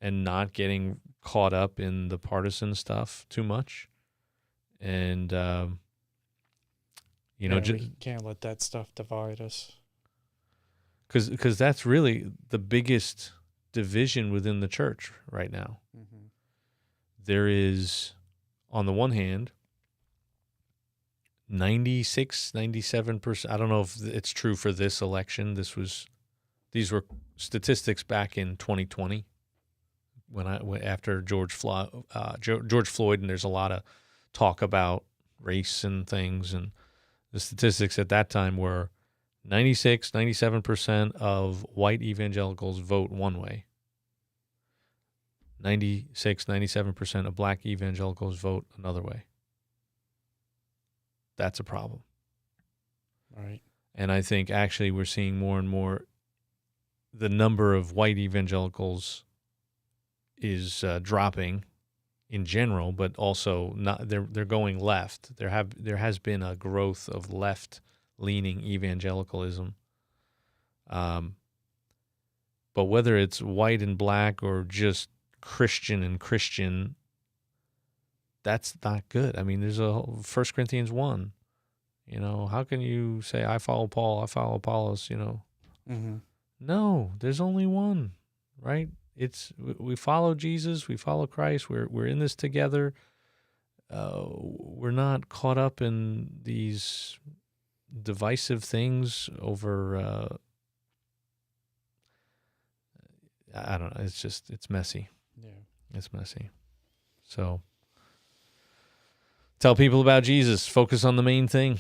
and not getting caught up in the partisan stuff too much. And, we can't let that stuff divide us. Because that's really the biggest division within the church right now. There is, on the one hand, 96, 97%. I don't know if it's true for this election. These were statistics back in 2020 after George Floyd, and there's a lot of talk about race and things, and the statistics at that time were 96, 97% of white evangelicals vote one way. 96, 97% of black evangelicals vote another way. That's a problem. Right. And I think actually we're seeing more and more the number of white evangelicals is dropping in general, but also not they're going left. There has been a growth of left-leaning evangelicalism. But whether it's white and black or just Christian and Christian, that's not good. I mean, there's 1 Corinthians 1. How can you say, I follow Paul, I follow Apollos, No, there's only one, right? We follow Jesus, we follow Christ, we're in this together. We're not caught up in these divisive things over, I don't know, it's messy. Yeah. It's messy. So tell people about Jesus. Focus on the main thing.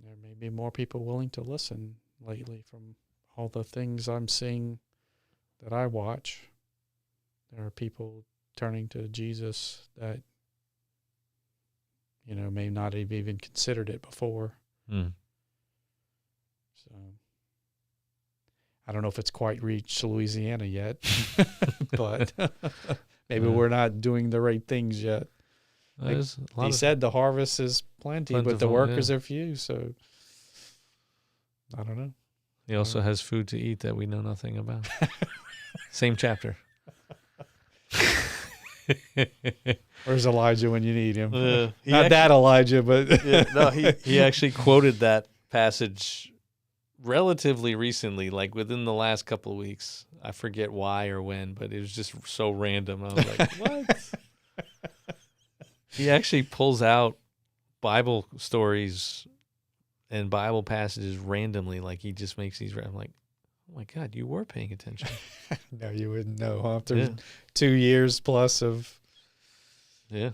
There may be more people willing to listen lately from all the things I'm seeing that I watch. There are people turning to Jesus that, may not have even considered it before. So I don't know if it's quite reached Louisiana yet, but maybe we're not doing the right things yet. There's a lot He of said the harvest is plenty, but the plentiful, workers yeah. are few. So I don't know. He also has food to eat that we know nothing about. Same chapter. Where's Elijah when you need him? He Not that Elijah, but he actually quoted that passage relatively recently, like within the last couple of weeks. I forget why or when, but it was just so random. I was like, what? He actually pulls out Bible stories and Bible passages randomly. Like he just makes these. I'm like, oh my God, you were paying attention. No, you wouldn't know. Huh? After Yeah. 2 years plus of Yeah.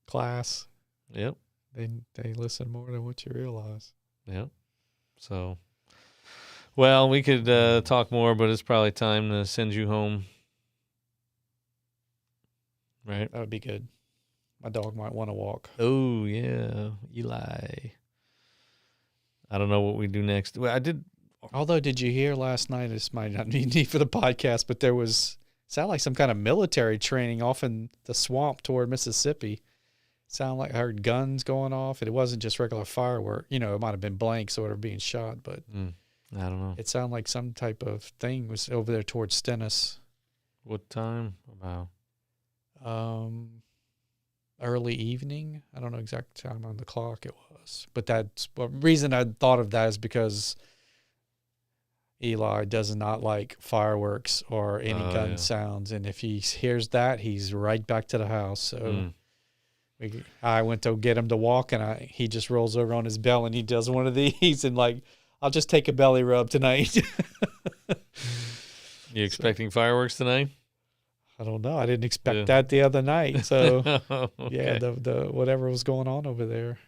class, Yep. they listen more than what you realize. Yep. So, well, we could talk more, but it's probably time to send you home. Right? That would be good. My dog might want to walk. Oh, yeah. Eli. I don't know what we do next. Well, I did. Although, did you hear last night? This might not be neat for the podcast, but there was sound like some kind of military training off in the swamp toward Mississippi. Sound like I heard guns going off, and it wasn't just regular firework. You know, it might have been blanks or being shot, but I don't know. it sounded like some type of thing was over there towards Stennis. What time? About Early evening. I don't know exact time on the clock it was, but that's the reason I thought of that is because Eli does not like fireworks or any gun sounds, and if he hears that, he's right back to the house. So I went to get him to walk, and he just rolls over on his belly and he does one of these, and like, I'll just take a belly rub tonight. You expecting fireworks tonight? I don't know. I didn't expect that the other night. So Okay. yeah, the whatever was going on over there.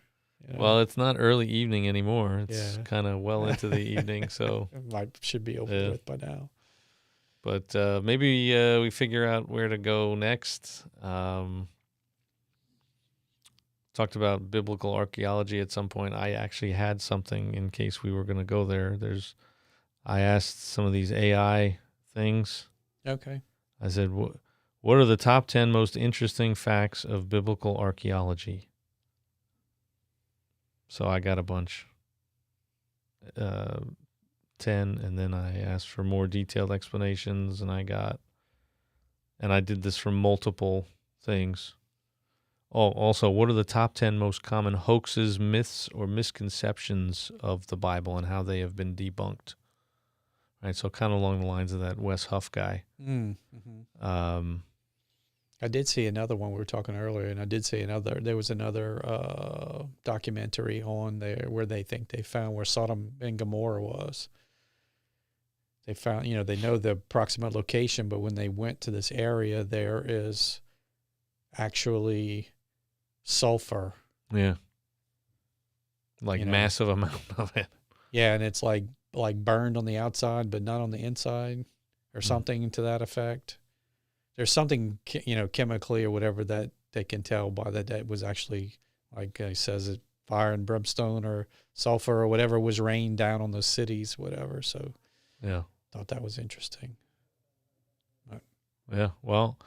You know, Well, it's not early evening anymore. It's Yeah. kind of well into the evening. So, it should be over with by now. but maybe we figure out where to go next. Talked about biblical archaeology at some point. I actually had something in case we were going to go there. I asked some of these AI things. Okay. I said, what are the top 10 most interesting facts of biblical archaeology? So I got a bunch, 10, and then I asked for more detailed explanations, and I did this from multiple things. Oh, also, what are the top 10 most common hoaxes, myths, or misconceptions of the Bible and how they have been debunked? Right, so kind of along the lines of that Wes Huff guy. I did see another one we were talking earlier, and I did see there was another documentary on there where they think they found where Sodom and Gomorrah was. They found, they know the approximate location, but when they went to this area, there is actually sulfur. Yeah. Like massive amount of it. Yeah, and it's like burned on the outside, but not on the inside, or something to that effect. There's something, chemically or whatever that they can tell by that was actually, like he says, it fire and brimstone or sulfur or whatever was rained down on those cities, whatever. So yeah, thought that was interesting. Yeah, well,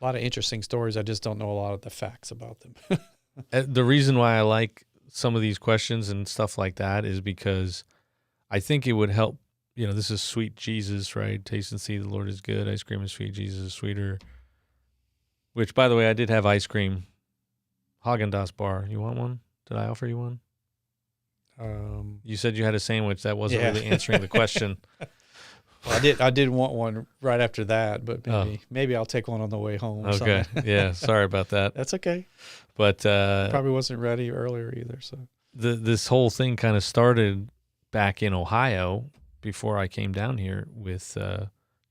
a lot of interesting stories. I just don't know a lot of the facts about them. The reason why I like some of these questions and stuff like that is because I think it would help. This is sweet Jesus, right? Taste and see the Lord is good. Ice cream is sweet. Jesus is sweeter. Which, by the way, I did have ice cream. Haagen-Dazs bar. You want one? Did I offer you one? You said you had a sandwich. That wasn't really answering the question. Well, I did want one right after that, but maybe I'll take one on the way home. Okay. Yeah. Sorry about that. That's okay. But probably wasn't ready earlier either. So this whole thing kind of started back in Ohio before I came down here with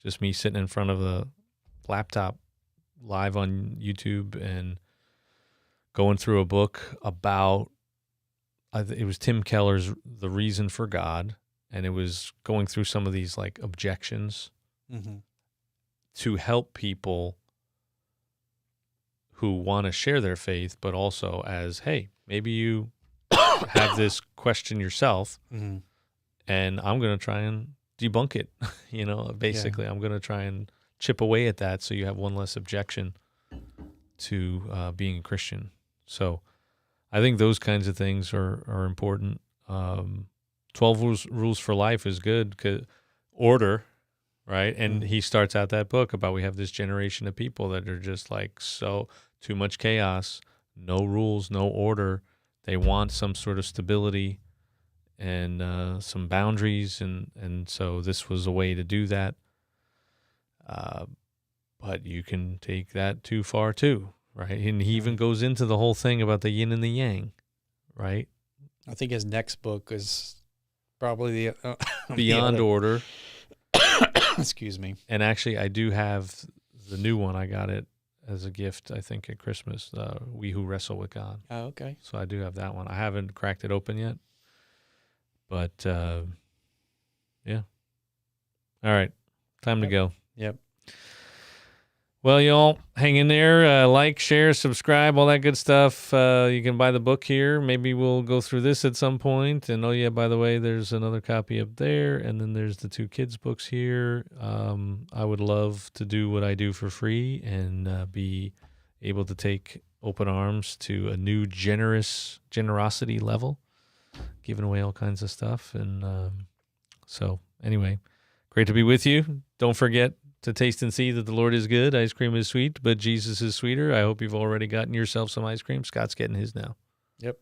just me sitting in front of the laptop live on YouTube and going through a book about, it was Tim Keller's The Reason for God, and it was going through some of these like objections to help people who want to share their faith, but also as, hey, maybe you have this question yourself, and I'm going to try and debunk it. Basically, I'm going to try and chip away at that so you have one less objection to being a Christian. So I think those kinds of things are important. 12 rules for life is good. Order, right? And he starts out that book about we have this generation of people that are just like so too much chaos, no rules, no order. They want some sort of stability and some boundaries, and so this was a way to do that. But you can take that too far too, right? And he even goes into the whole thing about the yin and the yang, right? I think his next book is probably the Beyond Order. Excuse me. And actually, I do have the new one. I got it as a gift, I think, at Christmas, We Who Wrestle with God. Oh, okay. So I do have that one. I haven't cracked it open yet. But, yeah. All right. Time to go. Yep. Well, y'all, hang in there. Like, share, subscribe, all that good stuff. You can buy the book here. Maybe we'll go through this at some point. And, oh, yeah, by the way, there's another copy up there. And then there's the 2 kids' books here. I would love to do what I do for free and be able to take Open Arms to a new generosity level, giving away all kinds of stuff. And so, anyway, great to be with you. Don't forget to taste and see that the Lord is good. Ice cream is sweet, but Jesus is sweeter. I hope you've already gotten yourself some ice cream. Scott's getting his now. Yep.